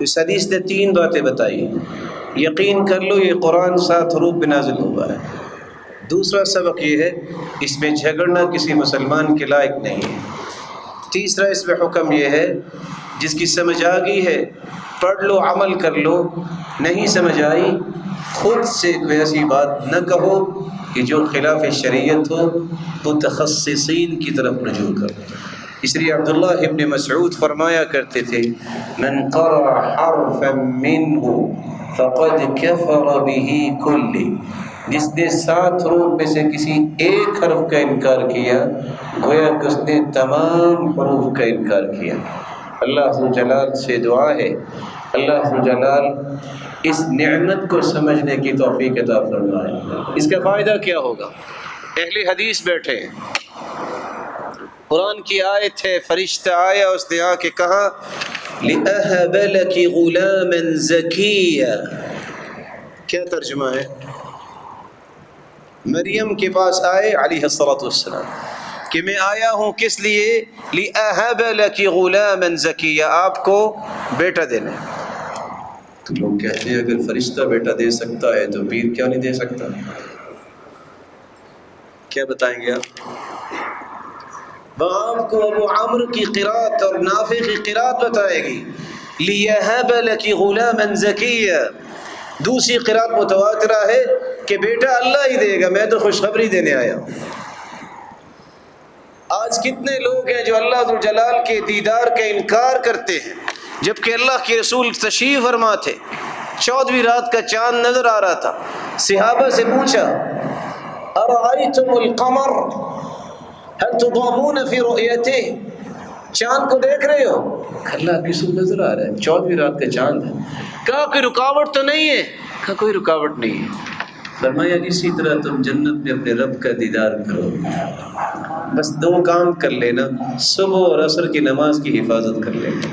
اس حدیث نے 3 باتیں بتائی. یقین کر لو یہ قرآن 7 حروف پہ نازل ہوا ہے. دوسرا سبق یہ ہے اس میں جھگڑنا کسی مسلمان کے لائق نہیں ہے. تیسرا اس میں حکم یہ ہے جس کی سمجھ آ گئی ہے پڑھ لو عمل کر لو، نہیں سمجھ آئی خود سے کوئی ایسی بات نہ کہو کہ جو خلاف شریعت ہو، متخصصین کی طرف رجوع کرو. اس لیے عبداللہ ابن مسعود فرمایا کرتے تھے من قرأ حرفا منه فقد كفر به كله، جس نے 7 حروف میں سے کسی ایک حرف کا انکار کیا گویا کہ اس نے تمام حروف کا انکار کیا. اللہ عز و جلال سے دعا ہے اللہ عز و جلال اس نعمت کو سمجھنے کی توفیق عطا فرمائے. اس کا فائدہ کیا ہوگا؟ اہل حدیث بیٹھے ہیں، قرآن کی آیت ہے، فرشتہ آیا اس نے آ کے کہا لِأَهَبَ لَكِ غُلَامًا زَكِيًّا. کیا ترجمہ ہے؟ مریم کے پاس آئے علیہ السلام کہ میں آیا ہوں کس لیے؟ لِأَهَبَ لَكِ غُلَامًا زَكِيًّا، آپ کو بیٹا دینا. تو لوگ کہتے ہیں اگر فرشتہ بیٹا دے سکتا ہے تو پیر کیوں نہیں دے سکتا؟ کیا بتائیں گے آپ؟ آپ کو ابو عمرو کی قرات اور نافع کی قرات بتائے گی لِيَهَبَ لَكِ غُلَامًا زَكِيًّا. دوسری قرات متواترہ ہے کہ بیٹا اللہ ہی دے گا، میں تو خوشخبری دینے آیا ہوں. آج کتنے لوگ ہیں جو اللہ ذو جلال کے دیدار کا انکار کرتے ہیں جبکہ اللہ کے رسول تشریف فرما تھے. 14ویں رات کا چاند نظر آ رہا تھا. صحابہ سے پوچھا ارأیتم القمر هل تضامون فی رؤیتہ، چاند کو دیکھ رہے ہو؟ اللہ کی رسول نظر آ رہا ہے، 14ویں رات کا چاند ہے. کہا کوئی رکاوٹ تو نہیں ہے؟ کہا کوئی رکاوٹ نہیں ہے. فرمایا اسی طرح تم جنت میں اپنے رب کا دیدار کرو، بس 2 کام کر لینا، صبح اور عصر کی نماز کی حفاظت کر لینا.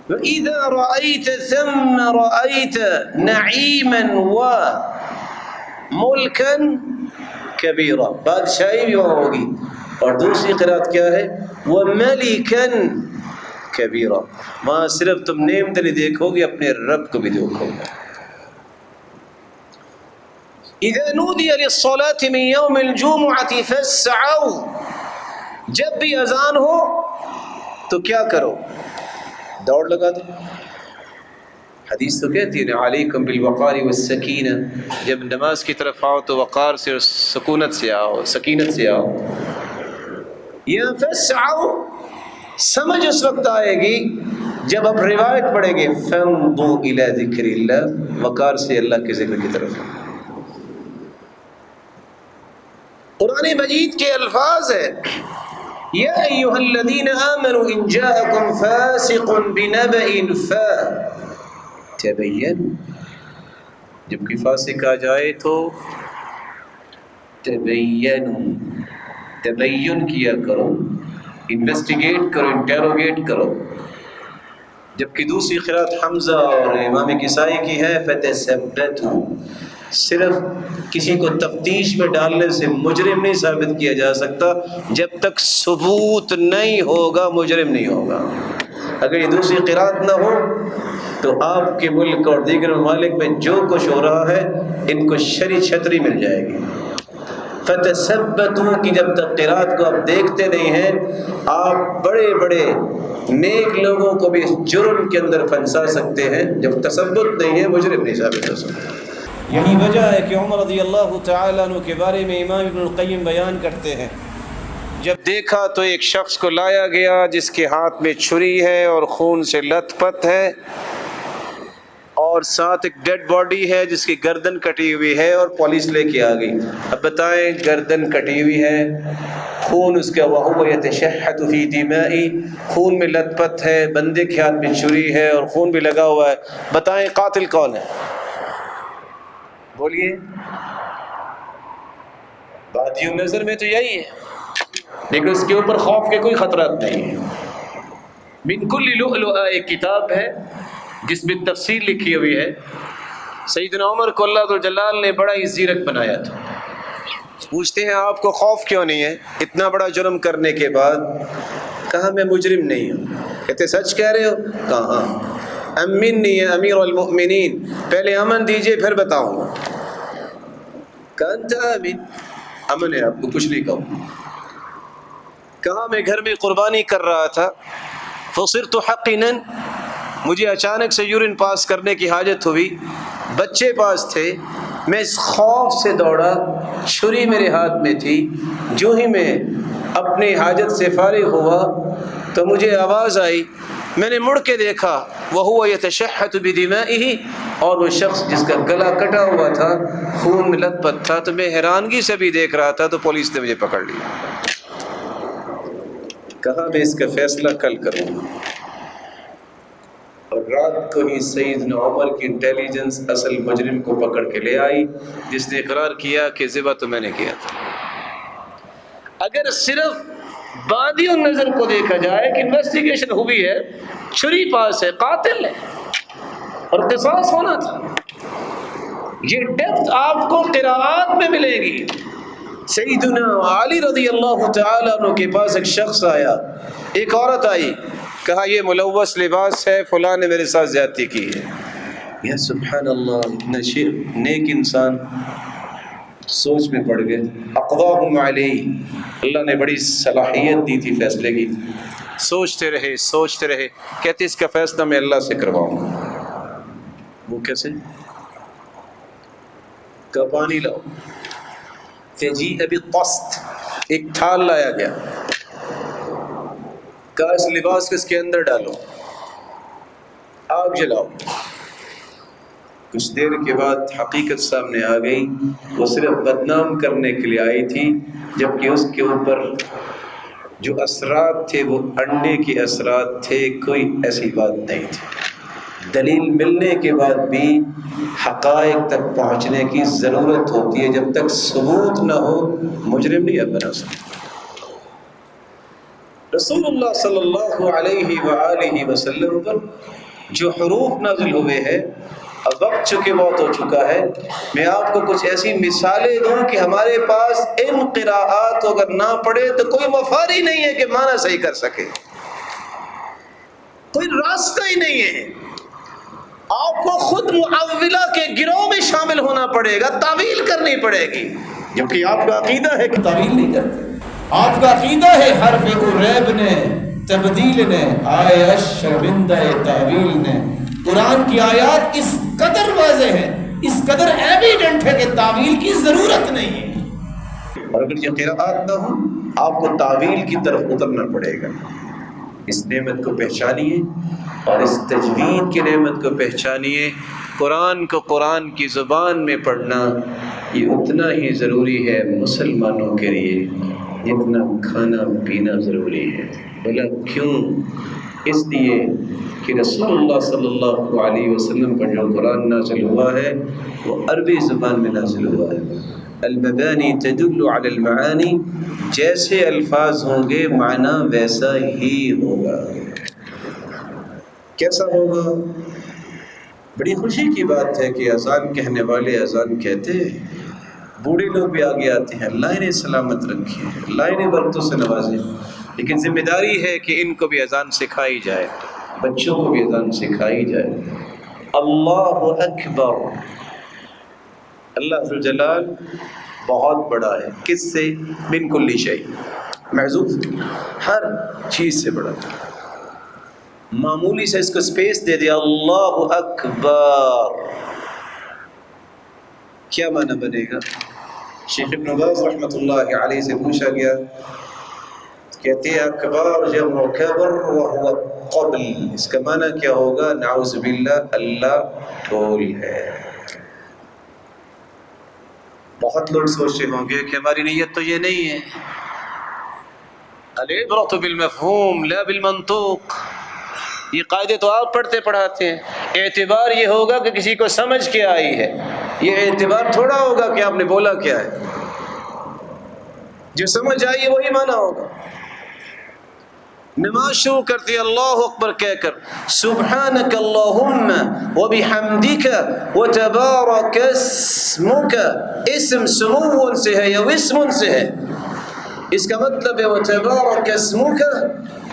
وَإِذَا رَأَيْتَ ثَمَّ رَأَيْتَ نَعِيمًا وَمُلْكًا کبیرہ، بادشاہی بھی وہاں ہوگی. اور دوسری قرات کیا ہے؟ وَمَلِكًا کبیرہ، وہاں صرف تم نعمت نہیں دیکھو گے اپنے رب کو بھی دیکھو گے. اذا نودی للصلاة من یوم الجمعة فاسعوا، جب بھی اذان ہو تو کیا کرو؟ دوڑ لگا دو. حدیث تو کہتی ہے علیکم بالوقار والسکینہ، جب نماز کی طرف آؤ تو وقار سے اور سکونت سے آؤ، سکینت سے آؤ. یا فاسعوا سمجھ اس وقت آئے گی جب آپ روایت پڑھیں گے فامضوا الی ذکر اللہ، وقار سے اللہ کے ذکر کی طرف. قرآن مجید کے الفاظ ہے یا ایھا الذین آمنوا ان جاءکم فاسق بنبأ فتبینوا، جب کوئی فاسق آ جائے تو تبینوا، تبین کیا کرو، انویسٹیگیٹ کرو، انٹیروگیٹ کرو. جبکہ دوسری قرات حمزہ اور امام کسائی کی ہے فتثبتوا، صرف کسی کو تفتیش میں ڈالنے سے مجرم نہیں ثابت کیا جا سکتا، جب تک ثبوت نہیں ہوگا مجرم نہیں ہوگا. اگر یہ دوسری قرات نہ ہو تو آپ کے ملک اور دیگر ممالک میں جو کچھ ہو رہا ہے ان کو شرعی چھتری مل جائے گی. فتثبتوا کہ جب تک قرات کو آپ دیکھتے نہیں ہیں آپ بڑے بڑے نیک لوگوں کو بھی اس جرم کے اندر پھنسا سکتے ہیں. جب تثبت نہیں ہے مجرم نہیں ثابت ہو سکتا. یہی وجہ ہے کہ عمر رضی اللہ تعالیٰ عنہ کے بارے میں امام ابن القیم بیان کرتے ہیں جب دیکھا تو ایک شخص کو لایا گیا جس کے ہاتھ میں چھری ہے اور خون سے لت پت ہے، اور ساتھ ایک ڈیڈ باڈی ہے جس کی گردن کٹی ہوئی ہے، اور پولیس لے کے آ گئی. اب بتائیں گردن کٹی ہوئی ہے، خون اس کا وَهُوَ يَتَشَحَّتُ فِي دِمَائِهِ، خون میں لت پت ہے، بندے کے ہاتھ میں چھری ہے اور خون بھی لگا ہوا ہے. بتائیں قاتل کون ہے؟ بولیے. بادیوں نظر میں تو یہی ہے، لیکن اس کے اوپر خوف کے کوئی خطرات نہیں ہے. من کل لؤلؤ ایک کتاب ہے جس میں تفصیل لکھی ہوئی ہے سیدنا عمر کو اللہ جلال نے بڑا ہی زیرک بنایا تھا. پوچھتے ہیں آپ کو خوف کیوں نہیں ہے اتنا بڑا جرم کرنے کے بعد؟ کہا میں مجرم نہیں ہوں. کہتے سچ کہہ رہے ہو؟ کہا ہاں. امنی یا امیر المؤمنین، پہلے امن دیجئے پھر بتاؤں گا. کہا انت آمن، امن ہے، آپ کو کچھ نہیں کہوں. کہا میں گھر میں قربانی کر رہا تھا، فصرت حقنا، مجھے اچانک سے یورین پاس کرنے کی حاجت ہوئی، بچے پاس تھے، میں اس خوف سے دوڑا، چھری میرے ہاتھ میں تھی. جو ہی میں اپنی حاجت سے فارغ ہوا تو مجھے آواز آئی، میں نے مڑ کے دیکھا، وہو یتشحت بدمائہ، اور وہ شخص جس کا گلا کٹا ہوا تھا خون میں لت پت تھا. تو میں حیرانگی سے بھی دیکھ رہا تھا تو پولیس نے مجھے پکڑ لیا. کہا میں اس کا فیصلہ کل کروں گا. اور رات کو ہی سیدنا عمر کی انٹیلیجنس اصل مجرم کو پکڑ کے لے آئی، جس نے اقرار کیا کہ ذبح تو میں نے کیا تھا. اگر صرف بادی النظر کو دیکھا جائے کہ انویسٹیگیشن ہوئی ہے، چھری پاس ہے، قاتل ہے اور قصاص ہونا تھا، یہ ڈیپتھ آپ کو قراءات میں ملے گی. سیدنا علی رضی اللہ تعالیٰ عنہ کے پاس ایک شخص آیا، ایک عورت آئی، کہا یہ ملوث لباس ہے، فلاں نے میرے ساتھ زیادتی کی ہے. یا سبحان اللہ، اتنا نیک انسان سوچ میں پڑ گئے. اقواہم علیہ، اللہ نے بڑی صلاحیت دی تھی فیصلے کی. سوچتے رہے، کہتے اس کا فیصلہ میں اللہ سے کرواؤں گا. وہ کیسے؟ کا پانی لاؤ. فجیء بالطست، ایک تھال لایا گیا، کہا اس لباس کو اس کے اندر ڈالو، آگ جلاؤ. کچھ دیر کے بعد حقیقت سامنے آ گئی، وہ صرف بدنام کرنے کے لیے آئی تھی، جبکہ اس کے اوپر جو اثرات تھے وہ انڈے کے اثرات تھے، کوئی ایسی بات نہیں تھی. دلیل ملنے کے بعد بھی حقائق تک پہنچنے کی ضرورت ہوتی ہے، جب تک ثبوت نہ ہو مجرم نہیں اب بنا سکتا. رسول اللہ صلی اللہ علیہ وآلہ وسلم پر جو حروف نازل ہوئے ہیں، اب وقت چکے بہت ہو چکا ہے، میں آپ کو کچھ ایسی مثالیں دوں کہ ہمارے پاس ان قراءات اگر نہ پڑھے تو کوئی مفر ہی نہیں ہے کہ معنی صحیح کر سکے، کوئی راستہ ہی نہیں ہے. آپ کو خود معولہ کے گروہ میں شامل ہونا پڑے گا، تعویل کرنی پڑے گی، جبکہ آپ کا عقیدہ ہے کہ تعویل نہیں کرتے. آپ کا عقیدہ ہے حرف ریب نے، تبدیل نے، آئے شرمندہ تعویل نے. قرآن کی آیات اس قدر واضح ہے، اس قدر ایویڈنٹ ہے کہ تعویل کی ضرورت نہیں ہے. اور اگر یہ قراءات نہ ہو آپ کو تعویل کی طرف اترنا پڑے گا. اس نعمت کو پہچانیے اور اس تجوید کی نعمت کو پہچانیے. قرآن کو قرآن کی زبان میں پڑھنا یہ اتنا ہی ضروری ہے مسلمانوں کے لیے جتنا کھانا پینا ضروری ہے. بلا کیوں؟ اس لیے کہ رسول اللہ صلی اللہ علیہ وسلم پر جو قرآن نازل ہوا ہے وہ عربی زبان میں نازل ہوا ہے. المبانی تدل علی المعانی، جیسے الفاظ ہوں گے معنی ویسا ہی ہوگا. کیسا ہوگا؟ بڑی خوشی کی بات ہے کہ اذان کہنے والے اذان کہتے ہیں، بوڑھے لوگ بھی آگے آتے ہیں، اللہ انہیں سلامت رکھے، اللہ انہیں برکتوں سے نوازے. لیکن ذمہ داری ہے کہ ان کو بھی اذان سکھائی جائے، بچوں کو بھی اذان سکھائی جائے. اللہ اکبر، اللہ ذو الجلال بہت بڑا ہے. کس سے؟ من کل شیء، محذوف، ہر چیز سے بڑا. معمولی سے اس کو سپیس دے دیا، اللہ اکبر، کیا معنی بنے گا؟ شیخ ابن باز رحمۃ اللہ علیہ سے پوچھا گیا، کہتے ہیں اکبر جمع کبر وہو قبل، اس کا معنی کیا ہوگا؟ نعوذ باللہ، اللہ ٹھول ہے. بہت لوگ سوچتے ہوں گے کہ ہماری نیت تو یہ نہیں ہے. العبرۃ بالمفہوم لا بالمنطوق، یہ قاعدے تو آپ پڑھتے پڑھاتے ہیں. اعتبار یہ ہوگا کہ کسی کو سمجھ کے آئی ہے، یہ اعتبار تھوڑا ہوگا کہ آپ نے بولا کیا ہے. جو سمجھ آئی ہے وہی معنی ہوگا. نماز شروع کرتی ہے اللہ اکبر کہہ کر سبحانک اللہم وبحمدک وتبارک اسمک، اسم سمو سے ہے یا اسم سے ہے، اس کا مطلب ہے وتبارک اسمک،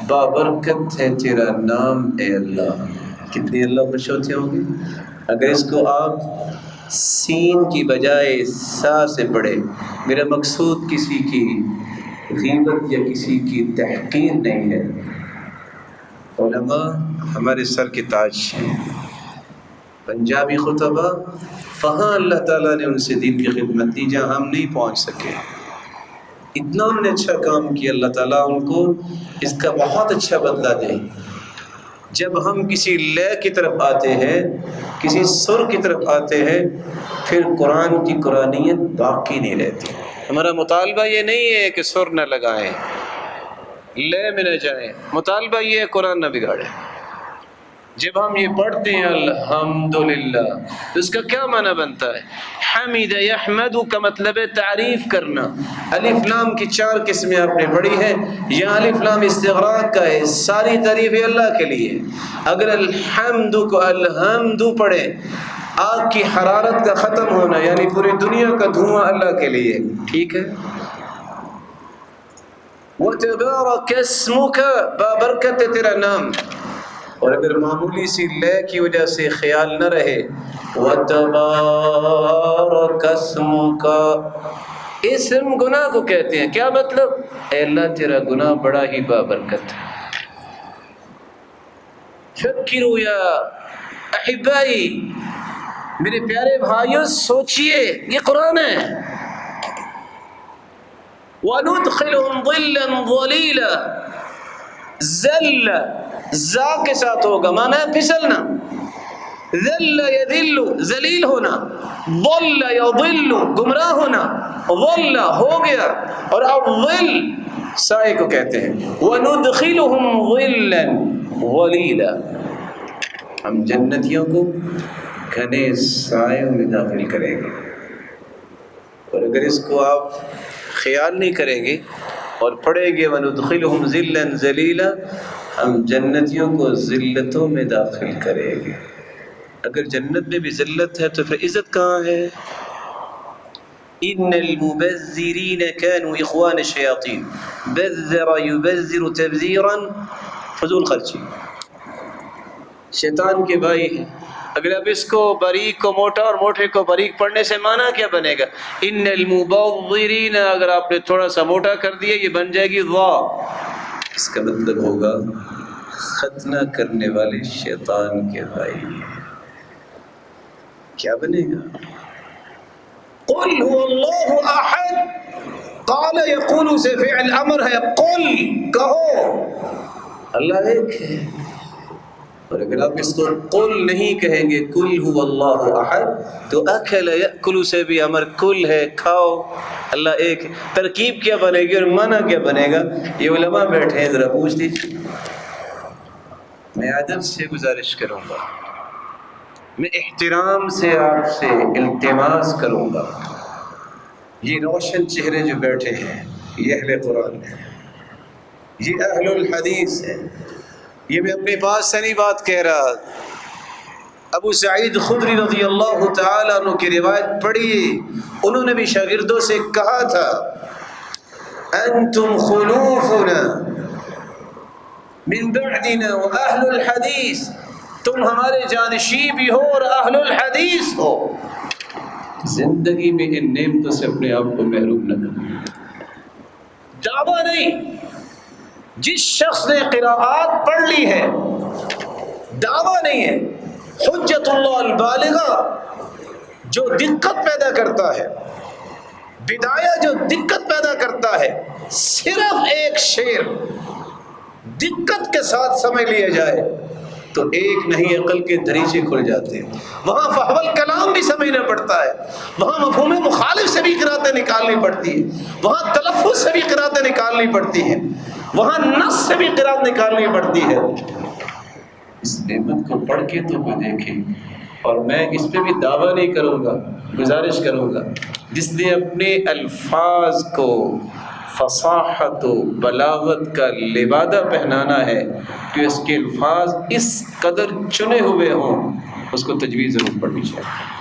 بابرکت ہے تیرا نام اے اللہ۔ کتنے اللہ خوش ہوتے ہوں گے اگر اس کو آپ سین کی بجائے سا سے پڑھے۔ میرا مقصود کسی کی غیبت یا کسی کی تحقیر نہیں ہے، علماء ہمارے سر کے تاج ہیں، پنجابی خطبہ وہاں اللہ تعالیٰ نے ان سے دین کی خدمت دی جہاں ہم نہیں پہنچ سکے، اتنا انہوں نے اچھا کام کیا، اللہ تعالیٰ ان کو اس کا بہت اچھا بدلہ دے۔ جب ہم کسی لے کی طرف آتے ہیں، کسی سر کی طرف آتے ہیں، پھر قرآن کی قرآنیت باقی نہیں رہتی۔ ہمارا مطالبہ یہ نہیں ہے کہ سر نہ لگائیں، لے میں نہ جائیں، مطالبہ یہ ہے قرآن نہ بگاڑیں۔ جب ہم یہ پڑھتے ہیں الحمدللہ، تو اس کا کیا معنی بنتا ہے؟ حمد یحمد کا مطلب ہے تعریف کرنا۔ الف لام کی 4 قسمیں آپ نے پڑھی ہیں، یہاں الف لام استغراق کا ہے، ساری تعریفیں اللہ کے لیے۔ اگر الحمد کو الحمد پڑھیں، آگ کی حرارت کا ختم ہونا یعنی پوری دنیا کا دھواں اللہ کے لیے، ٹھیک ہے؟ وَتَبَارَكَ اسْمُكَ، بابرکت ہے تیرا نام۔ اور اگر معمولی سی لے کی وجہ سے خیال نہ رہے وَتَبَارَكَ اسْمُكَ، اسم گناہ کو کہتے ہیں، کیا مطلب؟ اے اللہ تیرا گناہ بڑا ہی بابرکت ہے۔ فکروا یا احبائی، میرے پیارے بھائیوں سوچئے، یہ قرآن ہے۔ وَنُدْخِلُهُمْ ظِلًّا ظَلِيلًا، ذل زا کے ساتھ ہوگا، معنی ہے پھسلنا، ذل یذل ذلیل ہونا، ضل یضل گمراہ ہونا، ضل ہو گیا، اور اب ظل سائے کو کہتے ہیں۔ وَنُدْخِلُهُمْ ظِلًّا ظَلِيلًا، ہم جنتیوں کو گھنے سایوں میں داخل کریں گے۔ اور اگر اس کو آپ خیال نہیں کریں گے اور پڑھیں گے وَنُدْخِلُهُمْ ظِلًّا ظَلِيلًا، ہم جنتیوں کو ذلتوں میں داخل کریں گے۔ اگر جنت میں بھی ذلت ہے تو پھر عزت کہاں ہے؟ ان المبذرین كانوا اخوان الشیاطین، بذر یبذر تبذیرا، فضول خرچی، شیطان کے بھائی ہیں۔ اگر اب اس کو باریک کو موٹا اور موٹے کو باریک پڑھنے سے معنی کیا بنے گا؟ ان المبذرین، اگر آپ نے تھوڑا سا موٹا کر دیا یہ بن جائے گی وا، اس کا مطلب ہوگا ختنہ کرنے والے شیطان کے بھائی۔ کیا بنے گا؟ قل هو اللہ احد، قال یقول سے فعل امر ہے، قل کہو اللہ ایک ہے۔ اور اگر آپ اس کو قل نہیں کہیں گے قل هو اللہ احد، تو اکل یاکل سے بھی امر کل ہے، کھاؤ، اللہ ایک ہے۔ ترکیب کیا بنے گی اور معنی کیا بنے گا؟ یہ علماء بیٹھے ہیں، ذرا پوچھ لیجیے۔ میں ادب سے گزارش کروں گا، میں احترام سے آپ سے التماس کروں گا، یہ روشن چہرے جو بیٹھے ہیں یہ اہل قرآن ہیں، یہ اہل الحدیث ہیں، یہ میں اپنے پاس سے نہیں بات کہہ رہا۔ ابو سعید خدری رضی اللہ تعالیٰ عنہ کی روایت پڑھیے، انہوں نے بھی شاگردوں سے کہا تھا انتم خلوفنا من بعدنا واہل الحدیث، تم ہمارے جانشین بھی ہو اور اہل الحدیث ہو۔ زندگی میں ان نعمتوں سے اپنے آپ کو محروم نہ کرو۔ دعویٰ نہیں، جس شخص نے قراءات پڑھ لی ہے، دعویٰ نہیں ہے، حجت اللہ البالغہ جو دقت پیدا کرتا ہے، بدایہ جو دقت پیدا کرتا ہے، صرف ایک شعر دقت کے ساتھ سمجھ لیا جائے تو ایک نہیں عقل کے دریچے کھل جاتے ہیں۔ وہاں فحول کلام بھی سمجھنا پڑتا ہے، وہاں مفہوم مخالف سے بھی قراتیں نکالنی پڑتی ہیں، وہاں تلفظ سے بھی قراتیں نکالنی پڑتی ہیں، وہاں نص سے بھی قرات نکالنی پڑتی ہے۔ اس نعمت کو پڑھ کے تو وہ دیکھیں، اور میں اس پہ بھی دعویٰ نہیں کروں گا، گزارش کروں گا، جس نے اپنے الفاظ کو فصاحت و بلاغت کا لبادہ پہنانا ہے کہ اس کے الفاظ اس قدر چنے ہوئے ہوں، اس کو تجویز ضرور پڑھنی چاہیے۔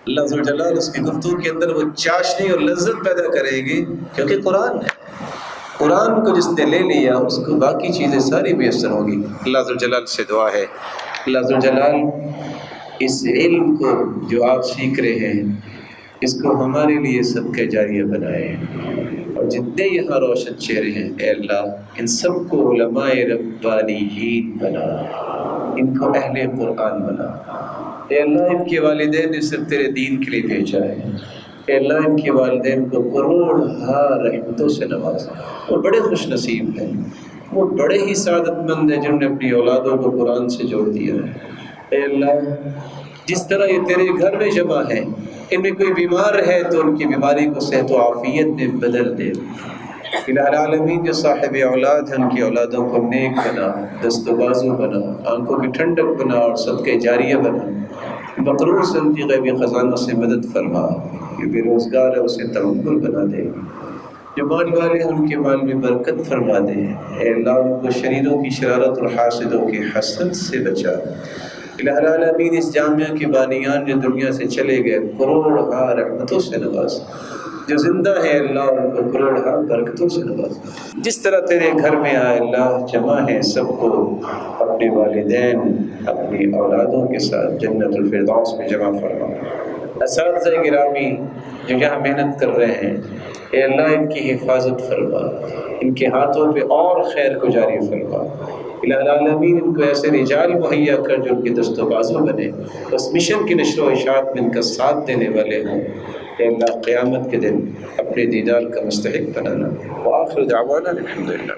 اللہ عز و جلال اس کی گفتگو کے اندر وہ چاشنی اور لذت پیدا کریں گے، کیونکہ قرآن ہے۔ قرآن کو جس نے لے لیا اس کو باقی چیزیں ساری میسر ہوں گی۔ اللہ عز و جلال سے دعا ہے، اللہ عز و جلال اس علم کو جو آپ سیکھ رہے ہیں اس کو ہمارے لیے صدقہ جاریہ بنائے، اور جتنے یہاں روشن چہرے ہیں اے اللہ ان سب کو علماء ربانیین بنا، ان کو اہل قرآن بنا۔ اے اللہ ان کے والدین نے صرف تیرے دین کے لیے بھیجا ہے، اے اللہ ان کے والدین کو کروڑ رحمتوں سے نواز۔ وہ بڑے خوش نصیب ہیں، وہ بڑے ہی سعادت مند ہیں جنہوں نے اپنی اولادوں کو قرآن سے جوڑ دیا ہے۔ اے اللہ جس طرح یہ تیرے گھر میں جمع ہیں، ان میں کوئی بیمار ہے تو ان کی بیماری کو صحت و عافیت میں بدل دے۔ الہ العالمین جو صاحب اولاد ہیں ان کی اولادوں کو نیک بنا، دست و بازو بنا، آنکھوں کی ٹھنڈک بنا اور صدقہ جاریہ بنا۔ مقرور سے ان کی غیبی خزانوں سے مدد فرما، جو بے روزگار ہے اسے توکل بنا دے، جو مال والے ہیں ان کے مال میں برکت فرما دے۔ اے اللہ ان کو شریروں کی شرارت اور حاسدوں کی حسد سے بچا۔ الہ العالمین اس جامعہ کے بانیان جو دنیا سے چلے گئے کروڑ رحمتوں سے نواز، جو زندہ ہے اللہ ان کو کروڑ برکتوں سے نواز۔ جس طرح تیرے گھر میں آئے اللہ جمع ہے سب کو اپنے والدین اپنی اولادوں کے ساتھ جنت الفردوس میں جمع فرما۔ اساتذہ گرامی جو یہاں محنت کر رہے ہیں اے اللہ ان کی حفاظت فرما، ان کے ہاتھوں پہ اور خیر کو جاری فرما۔ الہ العالمین ان کو ایسے رجال مہیا کر جو ان کے دست و بازو بنے، اس مشن کی نشر و اشاعت میں ان کا ساتھ دینے والے ہوں۔ اے اللہ قیامت کے دن اپنے دیدار کا مستحق بنانا۔ وآخر دعوانا الحمدللہ۔